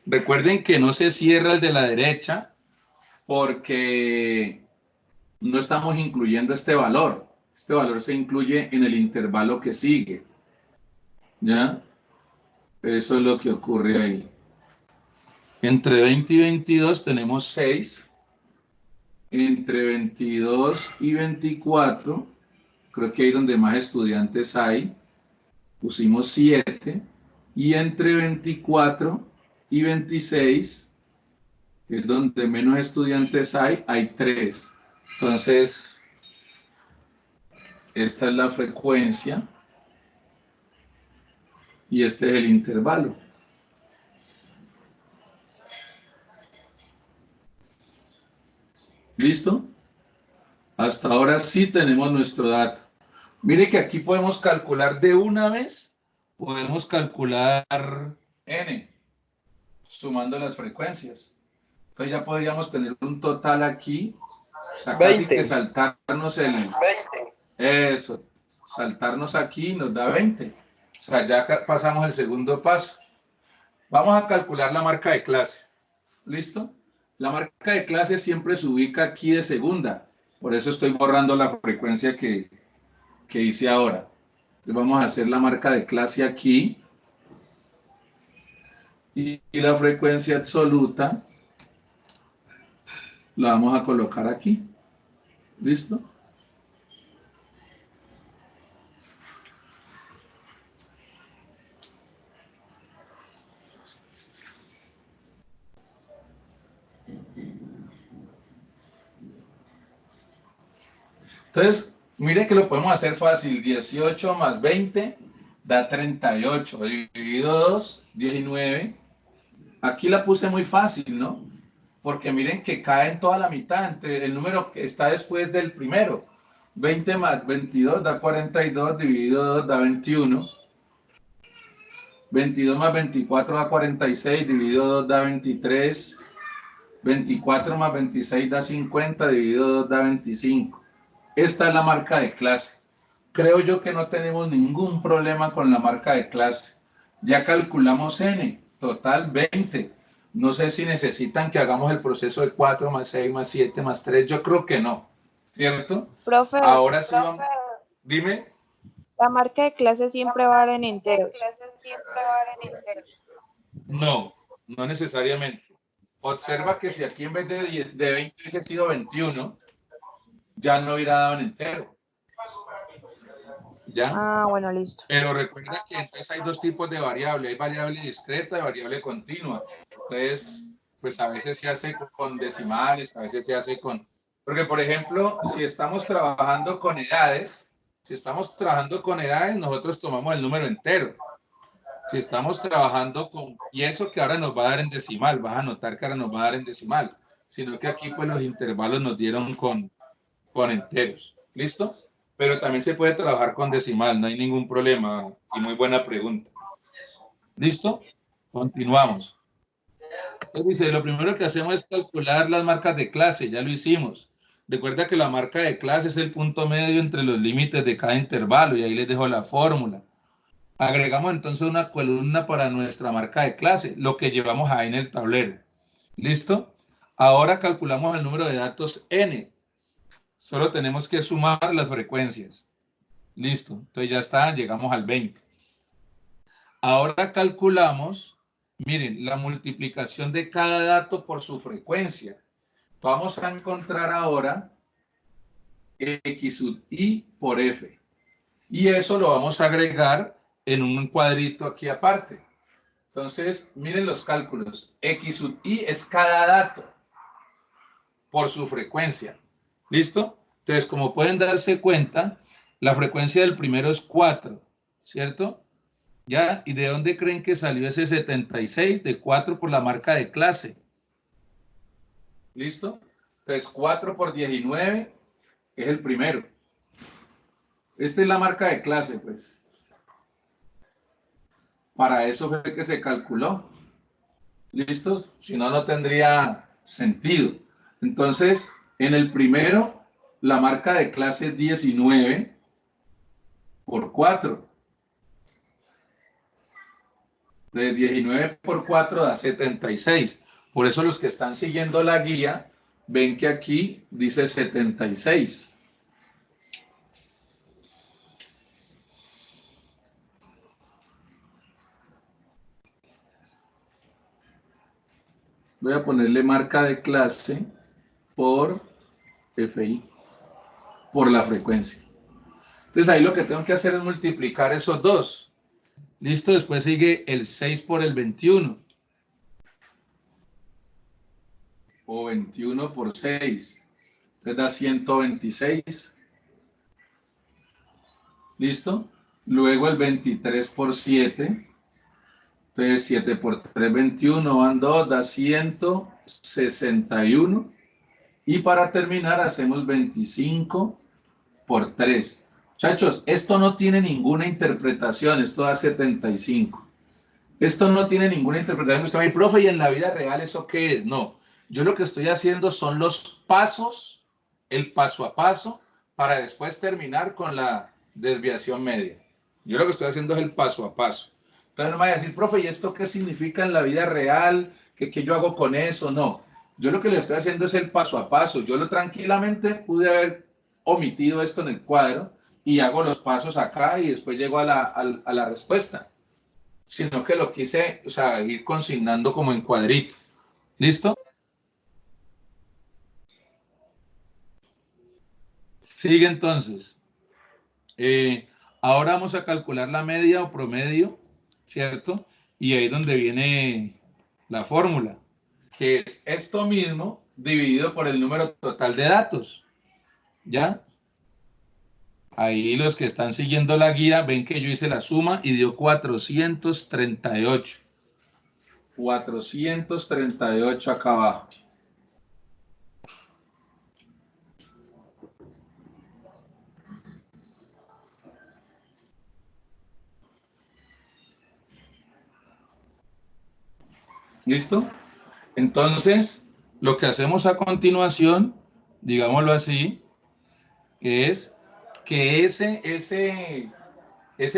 recuerden que no se cierra el de la derecha porque no estamos incluyendo este valor. Este valor se incluye en el intervalo que sigue. ¿Ya? Eso es lo que ocurre ahí. Entre 20 y 22 tenemos 6. Entre 22 y 24, creo que ahí donde más estudiantes hay, pusimos 7. Y entre 24 y 26, que es donde menos estudiantes hay 3. Entonces, esta es la frecuencia y este es el intervalo. ¿Listo? Hasta ahora sí tenemos nuestro dato. Mire que aquí podemos calcular de una vez, podemos calcular n, sumando las frecuencias. Entonces ya podríamos tener un total aquí, o sea, casi 20. que saltarnos el... 20. Eso, saltarnos aquí nos da 20. O sea, ya pasamos el segundo paso. Vamos a calcular la marca de clase. ¿Listo? La marca de clase siempre se ubica aquí de segunda. Por eso estoy borrando la frecuencia que hice ahora. Entonces vamos a hacer la marca de clase aquí. Y la frecuencia absoluta la vamos a colocar aquí. ¿Listo? Entonces, mire que lo podemos hacer fácil. 18 más 20 da 38. Dividido 2, 19. Aquí la puse muy fácil, ¿no? Porque miren que cae en toda la mitad entre el número que está después del primero. 20 más 22 da 42, dividido 2 da 21. 22 más 24 da 46, dividido 2 da 23. 24 más 26 da 50, dividido 2 da 25. Esta es la marca de clase. Creo yo que no tenemos ningún problema con la marca de clase. Ya calculamos n, total 20. No sé si necesitan que hagamos el proceso de 4 más 6 más 7 más 3. Yo creo que no, ¿cierto? Profe, Ahora sí vamos. Dime. la marca de clase siempre va en enteros. No, no necesariamente. Observa que si aquí en vez de 20 hubiese sido 21, ya no hubiera dado en entero. ¿Ya? Ah, bueno, listo. Pero recuerda que entonces hay 2 tipos de variable. Hay variable discreta y variable continua. Entonces, pues a veces se hace con decimales, a veces se hace con... Porque, por ejemplo, si estamos trabajando con edades, nosotros tomamos el número entero. Si estamos trabajando con... Y eso que ahora nos va a dar en decimal, vas a notar que ahora nos va a dar en decimal. Sino que aquí pues los intervalos nos dieron con enteros. ¿Listo? Pero también se puede trabajar con decimal, no hay ningún problema. Y muy buena pregunta. ¿Listo? Continuamos. Entonces dice, lo primero que hacemos es calcular las marcas de clase, ya lo hicimos. Recuerda que la marca de clase es el punto medio entre los límites de cada intervalo y ahí les dejo la fórmula. Agregamos entonces una columna para nuestra marca de clase, lo que llevamos ahí en el tablero. ¿Listo? Ahora calculamos el número de datos n. Solo tenemos que sumar las frecuencias. Listo, entonces ya está, llegamos al 20. Ahora calculamos, miren, la multiplicación de cada dato por su frecuencia. Vamos a encontrar ahora X sub I por F. Y eso lo vamos a agregar en un cuadrito aquí aparte. Entonces, miren los cálculos. X sub I es cada dato por su frecuencia. ¿Listo? Entonces, como pueden darse cuenta, la frecuencia del primero es 4, ¿cierto? ¿Ya? ¿Y de dónde creen que salió ese 76? De 4 por la marca de clase. ¿Listo? Entonces, 4 por 19 es el primero. Esta es la marca de clase, pues. Para eso fue que se calculó. ¿Listos? Si no, no tendría sentido. Entonces, en el primero, la marca de clase es 19 por 4. De 19 por 4 da 76. Por eso los que están siguiendo la guía ven que aquí dice 76. Voy a ponerle marca de clase por FI, por la frecuencia. Entonces ahí lo que tengo que hacer es multiplicar esos dos. Listo, después sigue el 6 por el 21. O 21 por 6. Entonces da 126. ¿Listo? Luego el 23 por 7. Entonces 7 por 3, 21, van 2, da 161. Y para terminar hacemos 25 por 3. Muchachos, esto no tiene ninguna interpretación, esto da 75. Esto no tiene ninguna interpretación. Usted va a decir, profe, ¿y en la vida real eso qué es? No, yo lo que estoy haciendo son los pasos, el paso a paso, para después terminar con la desviación media. Yo lo que estoy haciendo es el paso a paso. Entonces no me vaya a decir, profe, ¿y esto qué significa en la vida real? ¿Qué yo hago con eso? No, yo lo que le estoy haciendo es el paso a paso. Yo lo tranquilamente pude haber omitido esto en el cuadro y hago los pasos acá y después llego a la respuesta. Sino que lo quise, o sea, ir consignando como en cuadrito. ¿Listo? Sigue entonces. Ahora vamos a calcular la media o promedio, ¿cierto? Y ahí es donde viene la fórmula, que es esto mismo dividido por el número total de datos. ¿Ya? Ahí los que están siguiendo la guía ven que yo hice la suma y dio 438. 438 acá abajo. ¿Listo? Entonces, lo que hacemos a continuación, digámoslo así, es que ese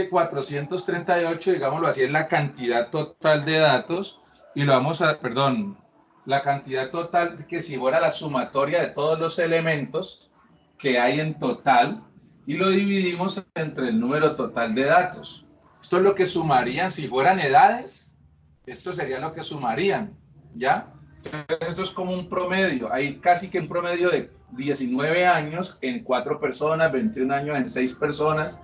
438, digámoslo así, es la cantidad total de datos y lo vamos a, perdón, la cantidad total que si fuera la sumatoria de todos los elementos que hay en total y lo dividimos entre el número total de datos. Esto es lo que sumarían si fueran edades. Esto sería lo que sumarían, ¿ya? Entonces, esto es como un promedio. Hay casi que un promedio de 19 años en 4 personas, 21 años en 6 personas,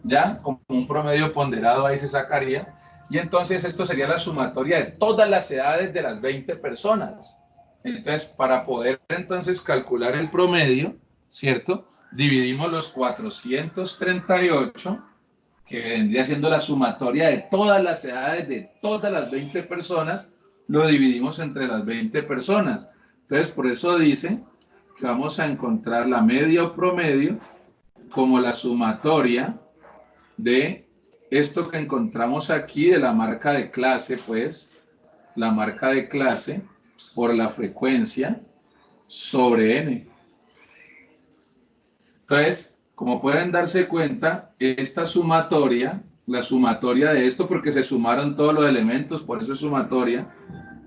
¿ya? Como un promedio ponderado ahí se sacaría. Y entonces esto sería la sumatoria de todas las edades de las 20 personas. Entonces, para poder entonces calcular el promedio, ¿cierto? Dividimos los 438, que vendría siendo la sumatoria de todas las edades de todas las 20 personas, lo dividimos entre las 20 personas. Entonces, por eso dice que vamos a encontrar la media o promedio como la sumatoria de esto que encontramos aquí de la marca de clase, pues, la marca de clase por la frecuencia sobre n. Entonces, como pueden darse cuenta, esta sumatoria, la sumatoria de esto, porque se sumaron todos los elementos, por eso es sumatoria,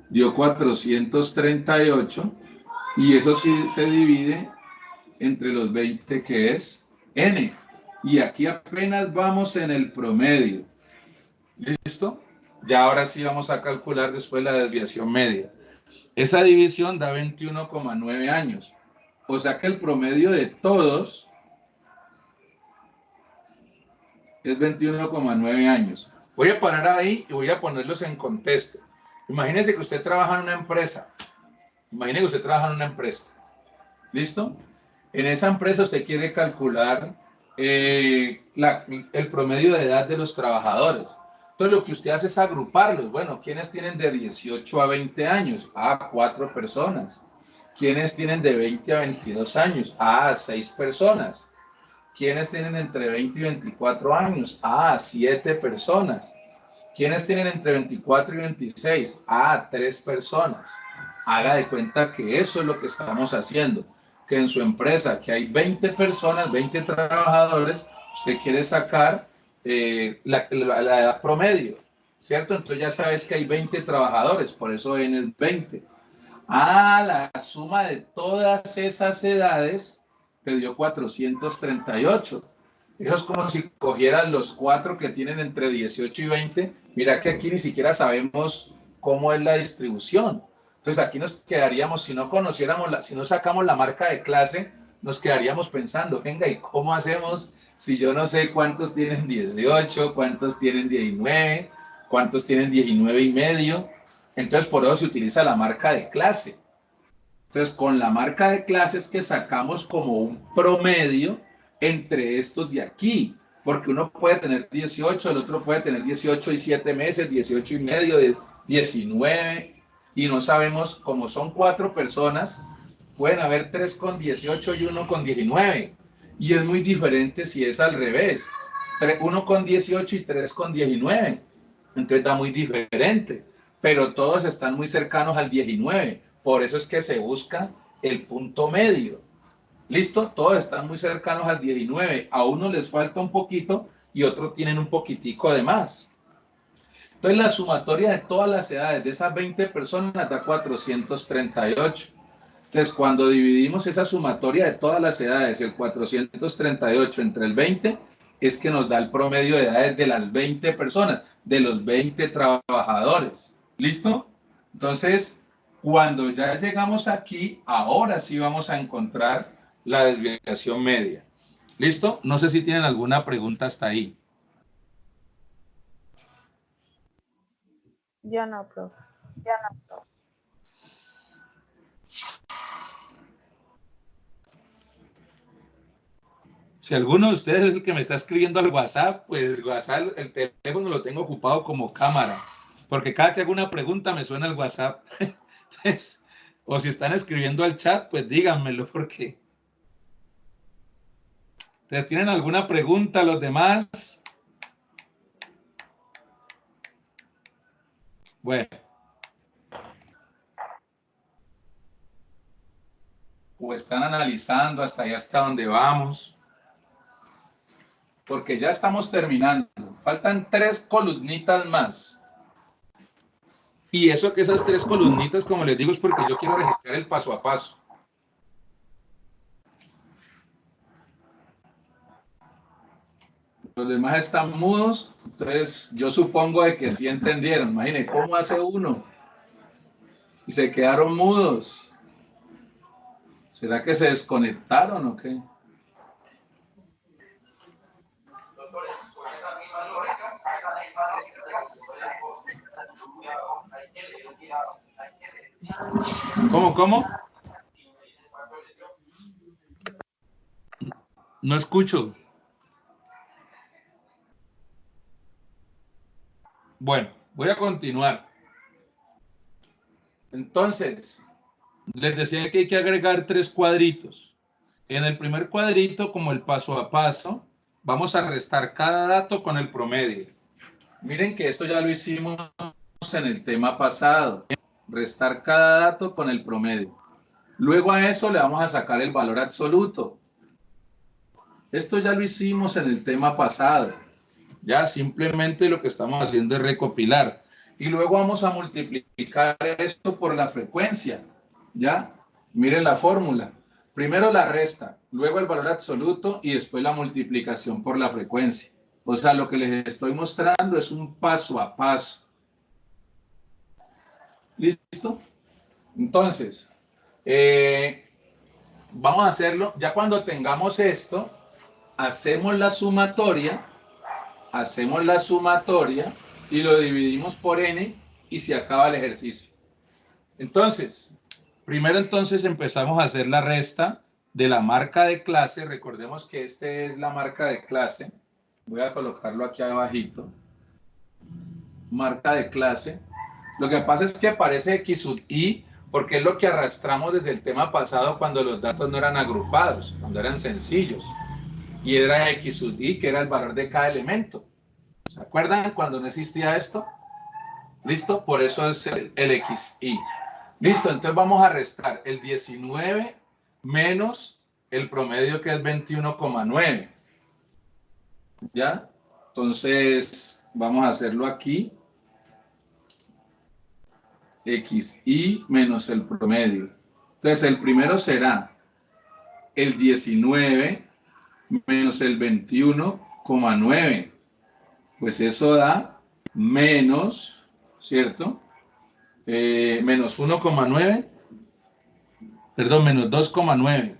dio 438, y eso sí se divide entre los 20, que es n. Y aquí apenas vamos en el promedio. ¿Listo? Ya ahora sí vamos a calcular después la desviación media. Esa división da 21,9 años. O sea que el promedio de todos es 21,9 años. Voy a parar ahí y voy a ponerlos en contexto. Imagínese que usted trabaja en una empresa. Imagínese que usted trabaja en una empresa. ¿Listo? En esa empresa usted quiere calcular el promedio de edad de los trabajadores. Entonces lo que usted hace es agruparlos. Bueno, ¿quiénes tienen de 18 a 20 años? Ah, 4 personas. ¿Quiénes tienen de 20 a 22 años? Ah, 6 personas. ¿Quiénes tienen entre 20 y 24 años? Ah, 7 personas. ¿Quiénes tienen entre 24 y 26? Ah, 3 personas. Haga de cuenta que eso es lo que estamos haciendo. Que en su empresa, que hay 20 personas, 20 trabajadores, usted quiere sacar la edad promedio, ¿cierto? Entonces ya sabes que hay 20 trabajadores, por eso N es 20. Ah, la suma de todas esas edades te dio 438. Eso es como si cogieran los 4 que tienen entre 18 y 20. Mira que aquí ni siquiera sabemos cómo es la distribución. Entonces aquí nos quedaríamos, si no conociéramos, si no sacamos la marca de clase, nos quedaríamos pensando, venga, ¿y cómo hacemos si yo no sé cuántos tienen 18, cuántos tienen 19, cuántos tienen 19 y medio? Entonces por eso se utiliza la marca de clase. Entonces con la marca de clase es que sacamos como un promedio entre estos de aquí, porque uno puede tener 18, el otro puede tener 18 y 7 meses, 18 y medio, 19, y no sabemos, como son 4 personas, pueden haber 3 con 18 y 1 con 19, y es muy diferente si es al revés, 1 con 18 y 3 con 19, entonces da muy diferente, pero todos están muy cercanos al 19, por eso es que se busca el punto medio. ¿Listo? Todos están muy cercanos al 19. A uno les falta un poquito y otros tienen un poquitico de más. Entonces la sumatoria de todas las edades de esas 20 personas da 438. Entonces cuando dividimos esa sumatoria de todas las edades, el 438 entre el 20, es que nos da el promedio de edades de las 20 personas, de los 20 trabajadores. ¿Listo? Entonces, cuando ya llegamos aquí, ahora sí vamos a encontrar la desviación media. ¿Listo? No sé si tienen alguna pregunta hasta ahí. Yo no, profe. Si alguno de ustedes es el que me está escribiendo al WhatsApp, pues WhatsApp, el teléfono lo tengo ocupado como cámara, porque cada que hago una pregunta me suena el WhatsApp. Entonces, o si están escribiendo al chat, pues díganmelo, porque... ¿Ustedes tienen alguna pregunta los demás? Bueno. O están analizando hasta allá, hasta donde vamos. Porque ya estamos terminando. Faltan 3 columnitas más. Y eso que esas 3 columnitas, como les digo, es porque yo quiero registrar el paso a paso. Los demás están mudos, entonces yo supongo de que sí entendieron. Imaginen, ¿cómo hace uno? Y se quedaron mudos. ¿Será que se desconectaron o qué? ¿Cómo? No escucho. Bueno, voy a continuar. Entonces, les decía que hay que agregar 3 cuadritos. En el primer cuadrito, como el paso a paso, vamos a restar cada dato con el promedio. Miren que esto ya lo hicimos en el tema pasado. Restar cada dato con el promedio. Luego a eso le vamos a sacar el valor absoluto. Esto ya lo hicimos en el tema pasado. Ya simplemente lo que estamos haciendo es recopilar. Y luego vamos a multiplicar esto por la frecuencia. ¿Ya? Miren la fórmula. primero la resta, luego el valor absoluto y después la multiplicación por la frecuencia. O sea, lo que les estoy mostrando es un paso a paso. ¿Listo? Entonces, vamos a hacerlo. Ya cuando tengamos esto, hacemos la sumatoria y lo dividimos por n y se acaba el ejercicio. Entonces, primero empezamos a hacer la resta de la marca de clase. Recordemos que este es la marca de clase. Voy a colocarlo aquí abajito. Marca de clase. Lo que pasa es que aparece X sub I porque es lo que arrastramos desde el tema pasado cuando los datos no eran agrupados, cuando eran sencillos. Y era X sub I, que era el valor de cada elemento. ¿Se acuerdan cuando no existía esto? ¿Listo? Por eso es el XI. Listo, entonces vamos a restar el 19 menos el promedio que es 21,9. ¿Ya? Entonces, vamos a hacerlo aquí. XI menos el promedio. Entonces, el primero será el 19 menos el 21,9. Pues eso da menos, ¿cierto? Menos 1,9. Perdón, menos 2,9.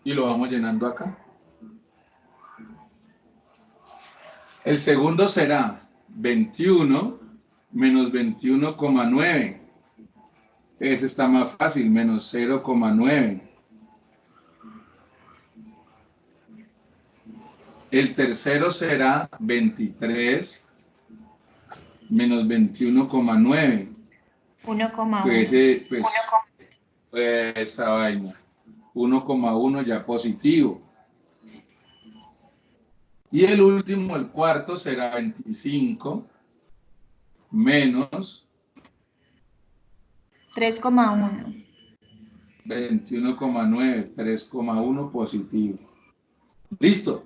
Y lo vamos llenando acá. El segundo será 21 menos 21,9. Ese está más fácil, menos 0,9. El tercero será 23 menos 21,9. 1,1. Pues, esa vaina. 1,1 ya positivo. Y el último, el cuarto, será 25 menos 3,1. 21,9, 3,1 positivo. ¿Listo?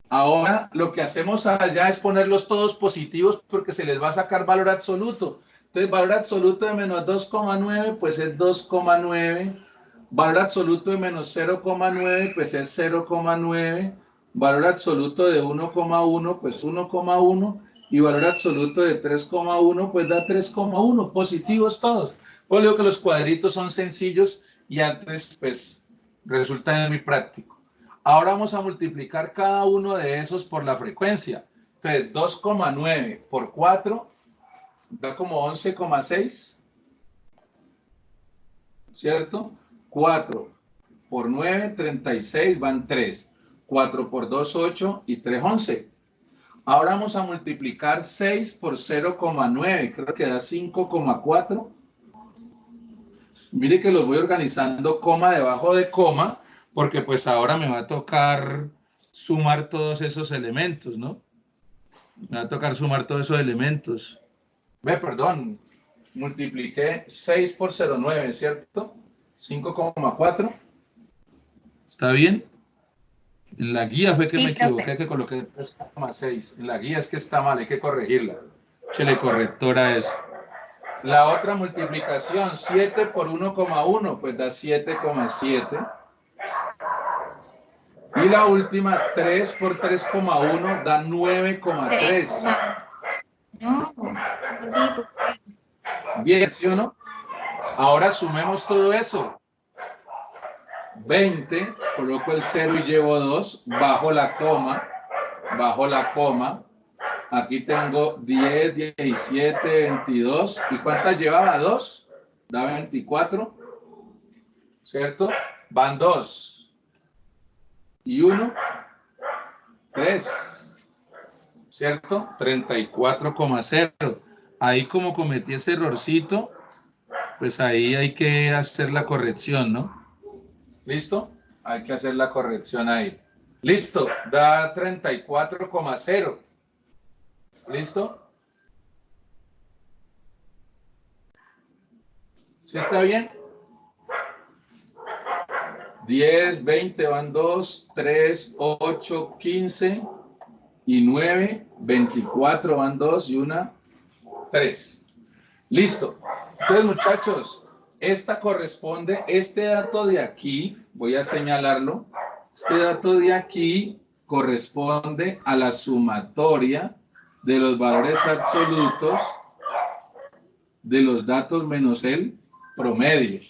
Ahora lo que hacemos allá es ponerlos todos positivos porque se les va a sacar valor absoluto. Entonces, valor absoluto de menos 2,9, pues es 2,9. Valor absoluto de menos 0,9, pues es 0,9. Valor absoluto de 1,1, pues 1,1. Y valor absoluto de 3,1, pues da 3,1. Positivos todos. Pues digo que los cuadritos son sencillos y antes, pues, resulta muy práctico. Ahora vamos a multiplicar cada uno de esos por la frecuencia. Entonces, 2,9 por 4 da como 11,6. ¿Cierto? 4 por 9, 36, van 3. 4 por 2, 8 y 3, 11. Ahora vamos a multiplicar 6 por 0,9. Creo que da 5,4. Mire que los voy organizando coma debajo de coma, porque pues ahora me va a tocar sumar todos esos elementos, ¿no? Me va a tocar sumar todos esos elementos. Perdón, multipliqué 6 por 0,9, ¿cierto? 5,4. ¿Está bien? En la guía fue que Sí, me equivoqué, profe. que coloqué 3,6. En la guía es que está mal, hay que corregirla. Échale corrector a eso. La otra multiplicación, 7 por 1,1, pues da 7,7. Y la última, 3 por 3,1, da 9,3. No, sí, Bien, ¿sí o no? Ahora sumemos todo eso. 20, coloco el 0 y llevo 2, bajo la coma. Aquí tengo 10, 17, 22. ¿Y cuántas llevaba? 2. Da 24. ¿Cierto? Van 2. Y 1, 3. ¿Cierto? 34,0. Ahí como cometí ese errorcito, pues ahí hay que hacer la corrección, ¿no? ¿Listo? Hay que hacer la corrección ahí. Listo, da 34,0. ¿Listo? ¿Sí está bien? 10, 20 van 2, 3, 8, 15 y 9, 24 van 2 y 1, 3. Listo. Entonces, muchachos, esta corresponde, este dato de aquí, voy a señalarlo, este dato de aquí corresponde a la sumatoria de los valores absolutos de los datos menos el promedio.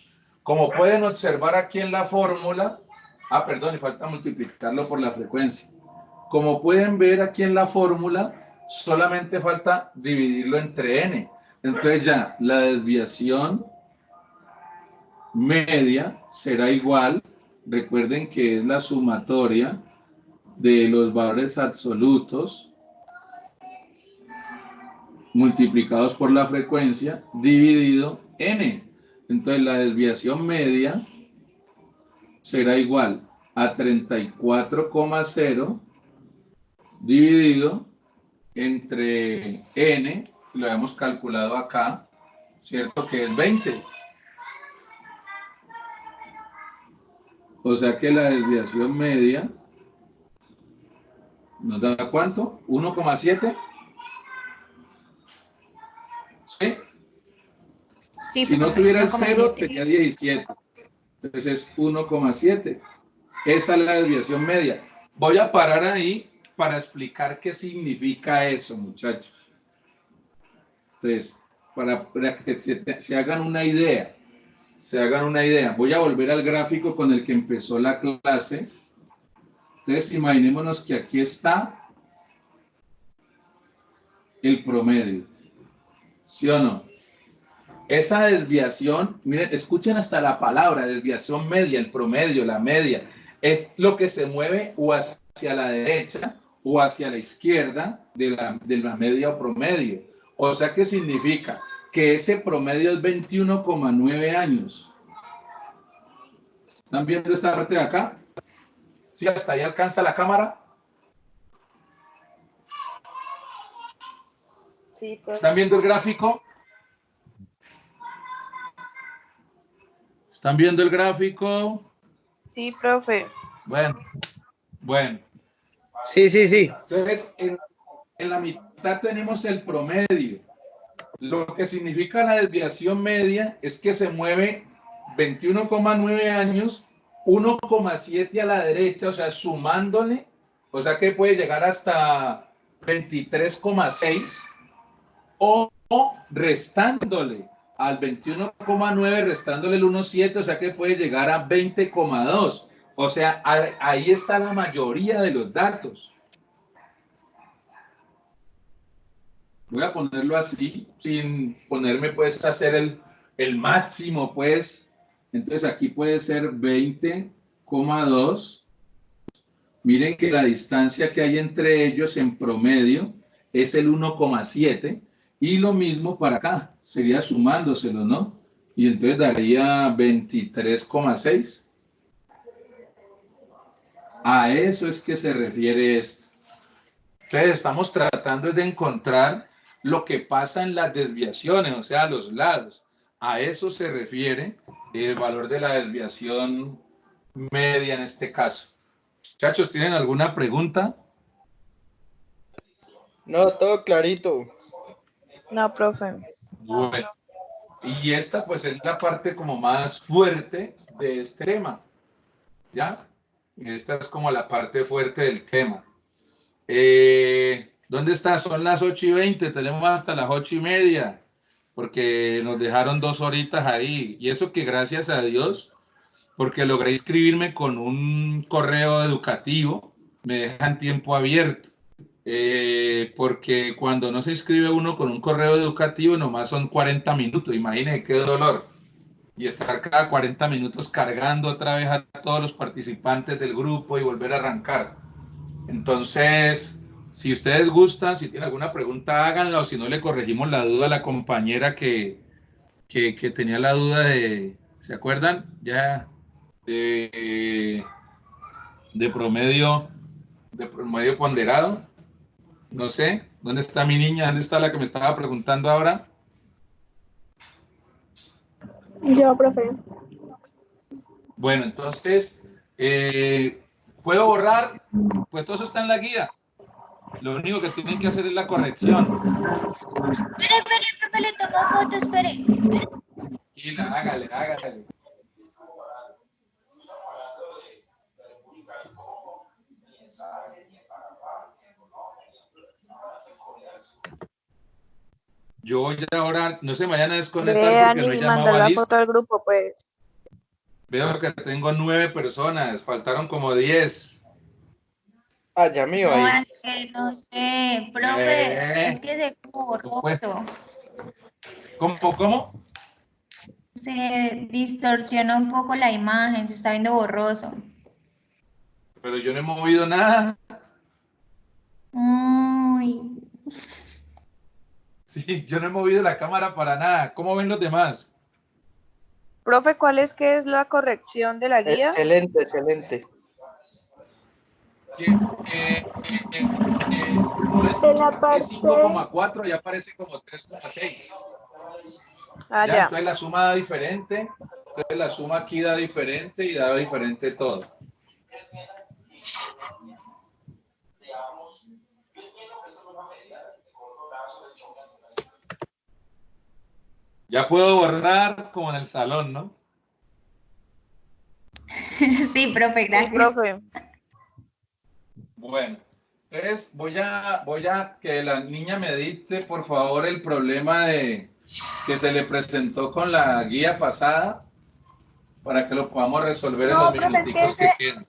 Como pueden observar aquí en la fórmula, perdón, y falta multiplicarlo por la frecuencia. Como pueden ver aquí en la fórmula, solamente falta dividirlo entre n. Entonces ya la desviación media será igual, recuerden que es la sumatoria de los valores absolutos multiplicados por la frecuencia dividido n. Entonces la desviación media será igual a 34,0 dividido entre n, lo hemos calculado acá, ¿cierto? Que es 20. O sea que la desviación media nos da ¿cuánto? 1,7. ¿Sí? Sí, Si no profe, tuviera el 1,7. 0, sería 17. Entonces es 1,7. Esa es la desviación media. Voy a parar ahí para explicar qué significa eso, muchachos. Entonces, para que se hagan una idea. Voy a volver al gráfico con el que empezó la clase. Entonces, imaginémonos que aquí está el promedio. ¿Sí o no? Esa desviación, miren, escuchen hasta la palabra, desviación media, el promedio, la media, es lo que se mueve o hacia la derecha o hacia la izquierda de la media o promedio. O sea, ¿qué significa? Que ese promedio es 21,9 años. ¿Están viendo esta parte de acá? ¿Sí? ¿Hasta ahí alcanza la cámara? Sí, profe. ¿Están viendo el gráfico? ¿Están viendo el gráfico? Sí, profe. Bueno. Sí. Entonces, en la mitad tenemos el promedio. Lo que significa la desviación media es que se mueve 21,9 años, 1,7 a la derecha, o sea, sumándole, o sea que puede llegar hasta 23,6 o restándole al 21,9, restándole el 1,7, o sea que puede llegar a 20,2. O sea, ahí está la mayoría de los datos. Voy a ponerlo así, sin ponerme pues a hacer el máximo pues. Entonces aquí puede ser 20,2. Miren que la distancia que hay entre ellos en promedio es el 1,7. Y lo mismo para acá, sería sumándoselo, ¿no? Y entonces daría 23,6. A eso es que se refiere esto. Entonces estamos tratando de encontrar lo que pasa en las desviaciones, o sea, a los lados. A eso se refiere el valor de la desviación media en este caso. Muchachos, ¿tienen alguna pregunta? No, todo clarito. No, profe. Bueno, y esta pues es la parte como más fuerte de este tema, ¿ya? Esta es como la parte fuerte del tema. ¿Dónde está? Son las 8:20, tenemos hasta las 8:30, porque nos dejaron 2 horitas ahí, y eso que gracias a Dios, porque logré inscribirme con un correo educativo, me dejan tiempo abierto, porque cuando no se inscribe uno con un correo educativo, nomás son 40 minutos, imagínense qué dolor, y estar cada 40 minutos cargando otra vez a todos los participantes del grupo y volver a arrancar. Entonces, si ustedes gustan, si tienen alguna pregunta, háganla, o si no, le corregimos la duda a la compañera que tenía la duda de, ¿se acuerdan? Ya, de promedio ponderado. No sé, ¿dónde está mi niña? ¿Dónde está la que me estaba preguntando ahora? Yo, profe. Bueno, entonces, ¿puedo borrar? Pues todo eso está en la guía. Lo único que tienen que hacer es la corrección. Espere, profe, profe, le tomo foto, espere. Tranquila, hágale, hágale. Yo voy ahora, no se me vayan a desconectar Vean porque no he y llamado mandar a la lista. foto al grupo, pues. Veo que tengo 9 personas, faltaron como 10. Ah, ya me iba No, a ir. es que no sé, profe, es que se borroso. ¿Cómo? Se distorsiona un poco la imagen, se está viendo borroso. Pero yo no he movido nada. Uy. Sí, yo no he movido la cámara para nada. ¿Cómo ven los demás? Profe, ¿cuál es que es la corrección de la guía? Excelente, excelente. No es En la parte, 5,4, ya aparece como 3,6. Ah, Ya, ya. entonces la suma da diferente. Entonces la suma aquí da diferente y da diferente todo. Ya puedo borrar como en el salón, ¿no? Sí, profe, Sí, gracias. profe. Bueno, entonces voy a que la niña me dicte, por favor, el problema que se le presentó con la guía pasada para que lo podamos resolver en los no, profe, es que minuticos que quedan.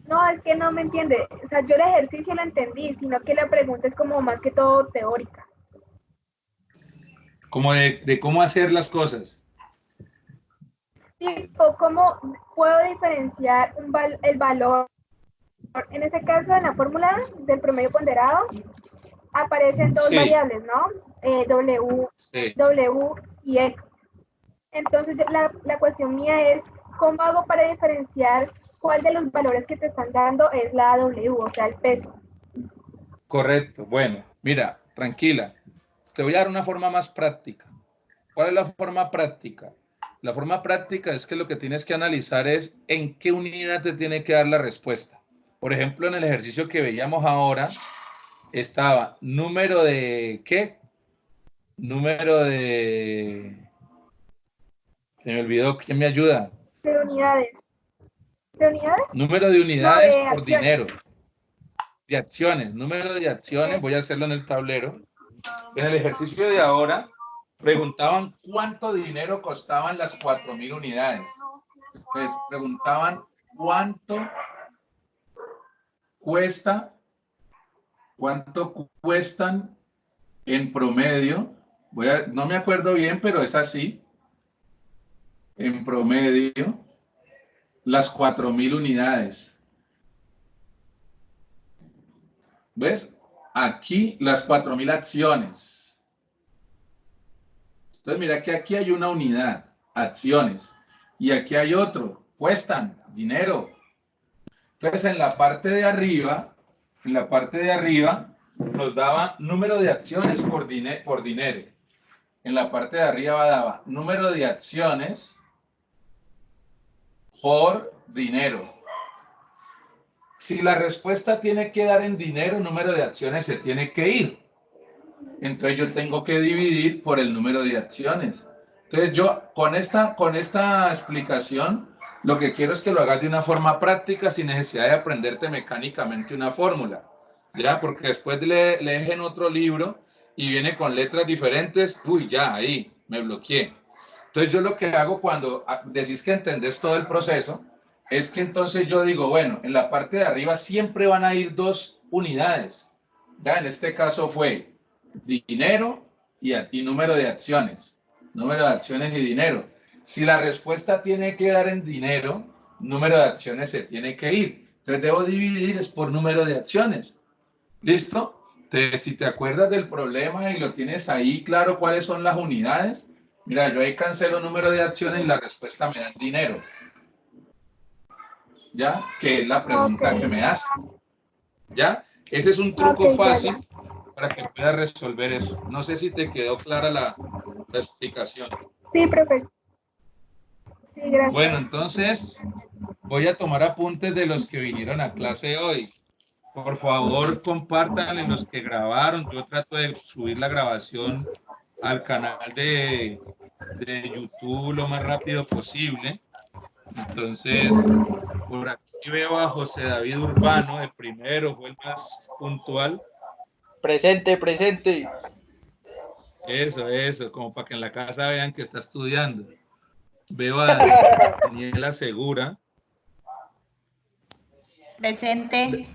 no, es que no me entiende. O sea, yo el ejercicio lo entendí, sino que la pregunta es como más que todo teórica. Como de cómo hacer las cosas. Tipo, ¿cómo puedo diferenciar el valor? En este caso, en la fórmula del promedio ponderado, aparecen dos Sí, variables, ¿no? W, sí. W y X. Entonces, la cuestión mía es, ¿cómo hago para diferenciar cuál de los valores que te están dando es la W, o sea, el peso? Correcto. Bueno, mira, tranquila. Te voy a dar una forma más práctica. ¿Cuál es la forma práctica? La forma práctica es que lo que tienes que analizar es en qué unidad te tiene que dar la respuesta. Por ejemplo, en el ejercicio que veíamos ahora, estaba número de ¿qué? Número de... Se me olvidó, ¿quién me ayuda? ¿De unidades? ¿De unidades? Número de No, unidades de por acciones. dinero. De acciones, número de acciones, voy a hacerlo en el tablero. En el ejercicio de ahora, preguntaban cuánto dinero costaban las 4.000 unidades. Entonces, preguntaban cuánto cuestan en promedio. No me acuerdo bien, pero es así. En promedio, las 4.000 unidades. ¿Ves? Aquí las 4.000 acciones. Entonces, mira que aquí hay una unidad, acciones. Y aquí hay otro, cuestan, dinero. Entonces, en la parte de arriba, nos daba número de acciones por dinero. En la parte de arriba daba número de acciones por dinero. Si la respuesta tiene que dar en dinero, número de acciones se tiene que ir. Entonces yo tengo que dividir por el número de acciones. Entonces yo con esta explicación, lo que quiero es que lo hagas de una forma práctica sin necesidad de aprenderte mecánicamente una fórmula. ¿Ya? Porque después lees en otro libro y viene con letras diferentes. Uy, ya, ahí, me bloqueé. Entonces yo lo que hago cuando decís que entendés todo el proceso, es que entonces yo digo, bueno, en la parte de arriba siempre van a ir dos unidades. Ya, en este caso fue dinero y número de acciones. Número de acciones y dinero. Si la respuesta tiene que dar en dinero, número de acciones se tiene que ir. Entonces debo dividir es por número de acciones. ¿Listo? Entonces, si te acuerdas del problema y lo tienes ahí claro cuáles son las unidades, mira, yo ahí cancelo número de acciones y la respuesta me da dinero. ¿Ya? Que es la pregunta Ok, que me hace. ¿Ya? Ese es un ok, truco ya, ya. fácil para que puedas resolver eso. No sé si te quedó clara la explicación. Sí, profe. Sí, Bueno, gracias. entonces voy a tomar apuntes de los que vinieron a clase hoy. Por favor, compartan en los que grabaron. Yo trato de subir la grabación al canal de YouTube lo más rápido posible. Entonces, por aquí veo a José David Urbano, el primero, fue el más puntual. Presente, presente. Eso, como para que en la casa vean que está estudiando. Veo a Daniela Segura. Presente.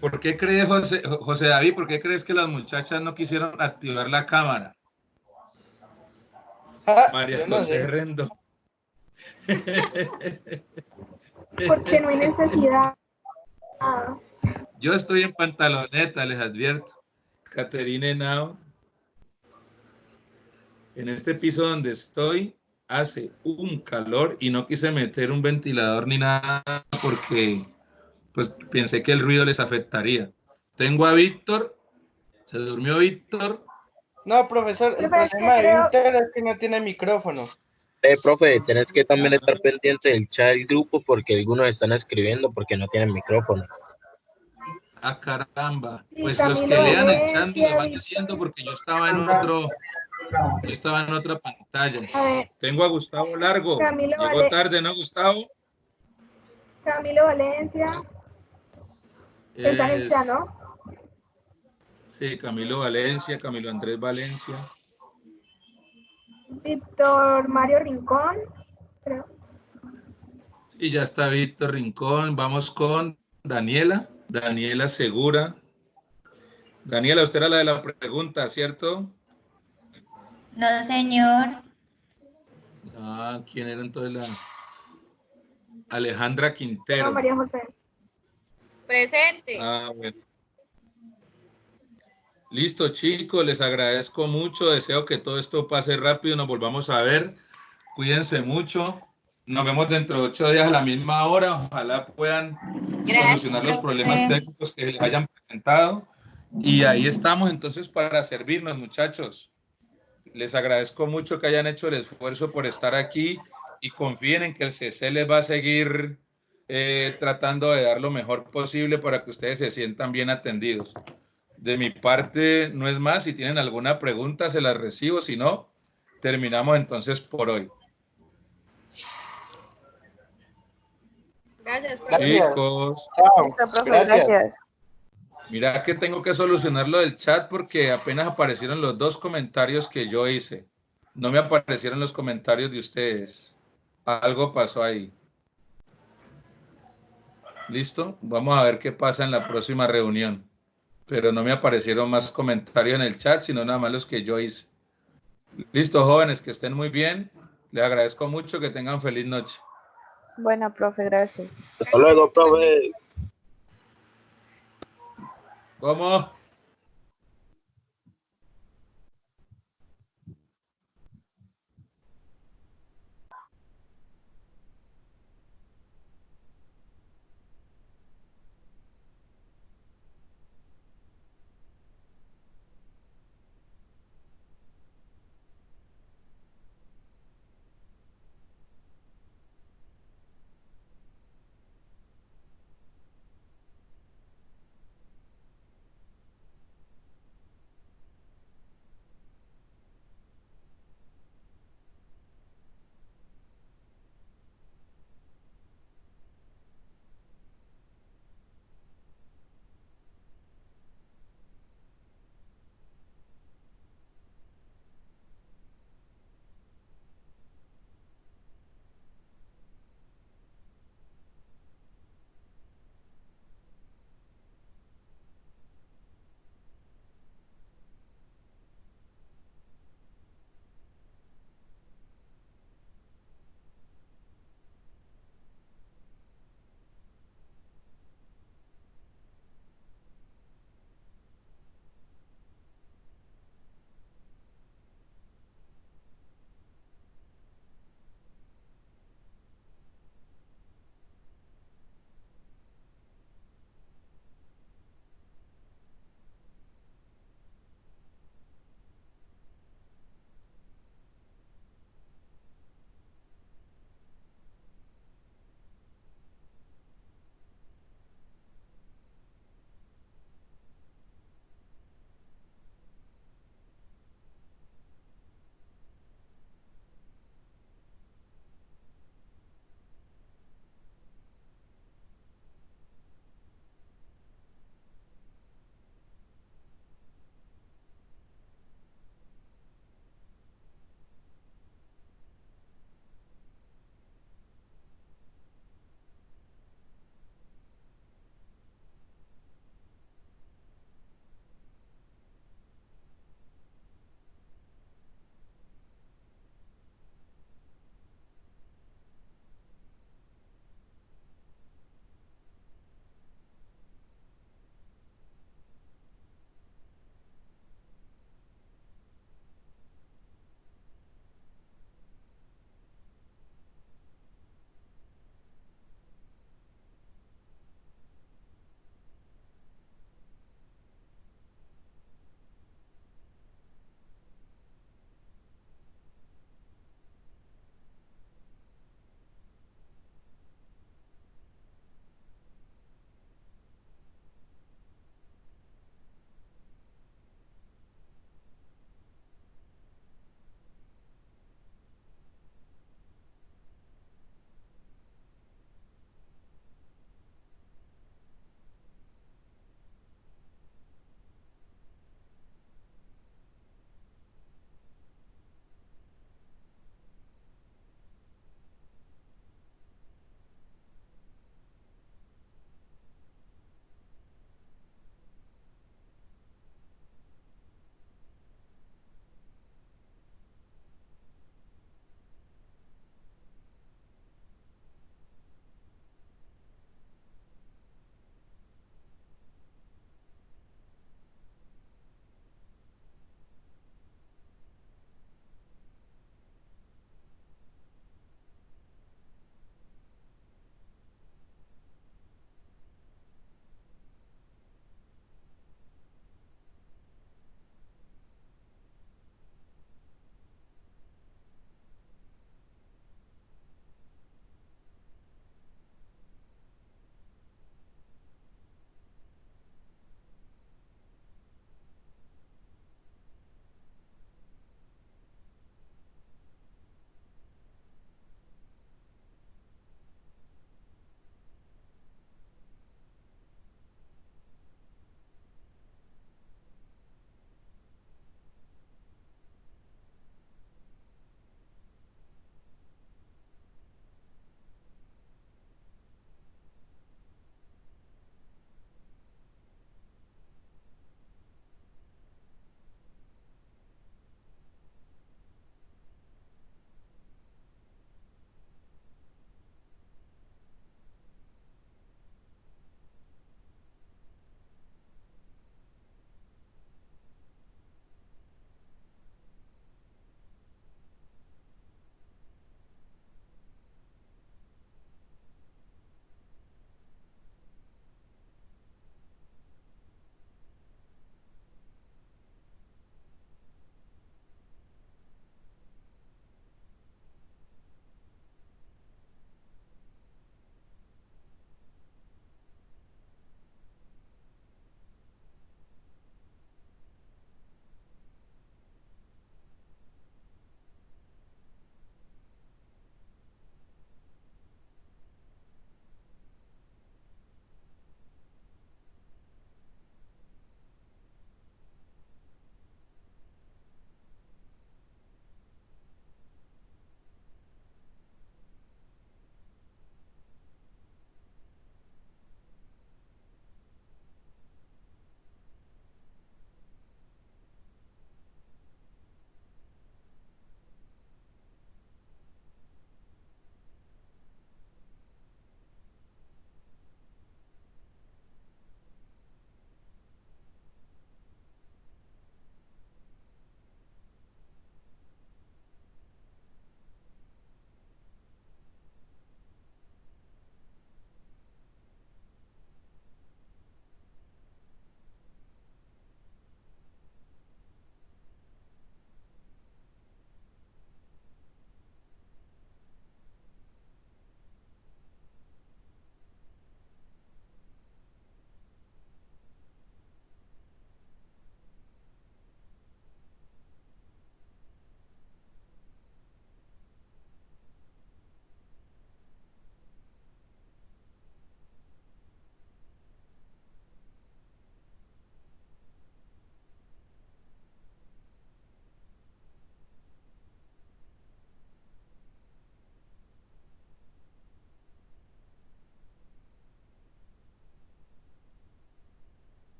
¿Por qué crees, José David, por qué crees que las muchachas no quisieron activar la cámara? María Yo no José sé. Rendón. Porque no hay necesidad. Yo estoy en pantaloneta, les advierto. Caterine Henao. En este piso donde estoy hace un calor y no quise meter un ventilador ni nada porque pues pensé que el ruido les afectaría. Tengo a Víctor. ¿Se durmió Víctor? No, profesor, el Profe, es que problema de creo- Víctor es que no tiene micrófono. Profe, tenés que también estar pendiente del chat del grupo porque algunos están escribiendo porque no tienen micrófono. Ah, caramba. Sí, Pues los que Camilo lean el chat me Valencia, lo van Víctor. diciendo porque yo estaba en otra pantalla. A ver, Tengo a Gustavo Largo. Camilo Llegó tarde, ¿no, Gustavo? Camilo Valencia. Está en el chat, Es, ¿no? sí, Camilo Valencia, Camilo Andrés Valencia. Víctor Mario Rincón, creo. Y ya está Víctor Rincón. Vamos con Daniela. Daniela Segura. Daniela, usted era la de la pregunta, ¿cierto? No, señor. Ah, ¿quién era entonces la? Alejandra No, Quintero. María José. Presente. Ah, bueno. Listo, chicos, les agradezco mucho. Deseo que todo esto pase rápido. Nos volvamos a ver. Cuídense mucho. Nos vemos dentro de 8 días a la misma hora. Ojalá puedan Gracias, solucionar los problemas profe. técnicos que les hayan presentado. Y ahí estamos entonces para servirnos, muchachos. Les agradezco mucho que hayan hecho el esfuerzo por estar aquí y confíen en que el CC les va a seguir tratando de dar lo mejor posible para que ustedes se sientan bien atendidos. De mi parte, no es más. Si tienen alguna pregunta, se las recibo. Si no, terminamos entonces por hoy. Gracias, profe. Chicos, Chao. Listo, profe, Gracias. gracias. mira que tengo que solucionar lo del chat porque apenas aparecieron los 2 comentarios que yo hice. No me aparecieron los comentarios de ustedes. Algo pasó ahí. ¿Listo? Vamos a ver qué pasa en la próxima reunión. Pero no me aparecieron más comentarios en el chat, sino nada más los que yo hice. Listo, jóvenes, que estén muy bien. Les agradezco mucho, que tengan feliz noche. Bueno, profe, gracias. Hasta luego, profe. ¿Cómo?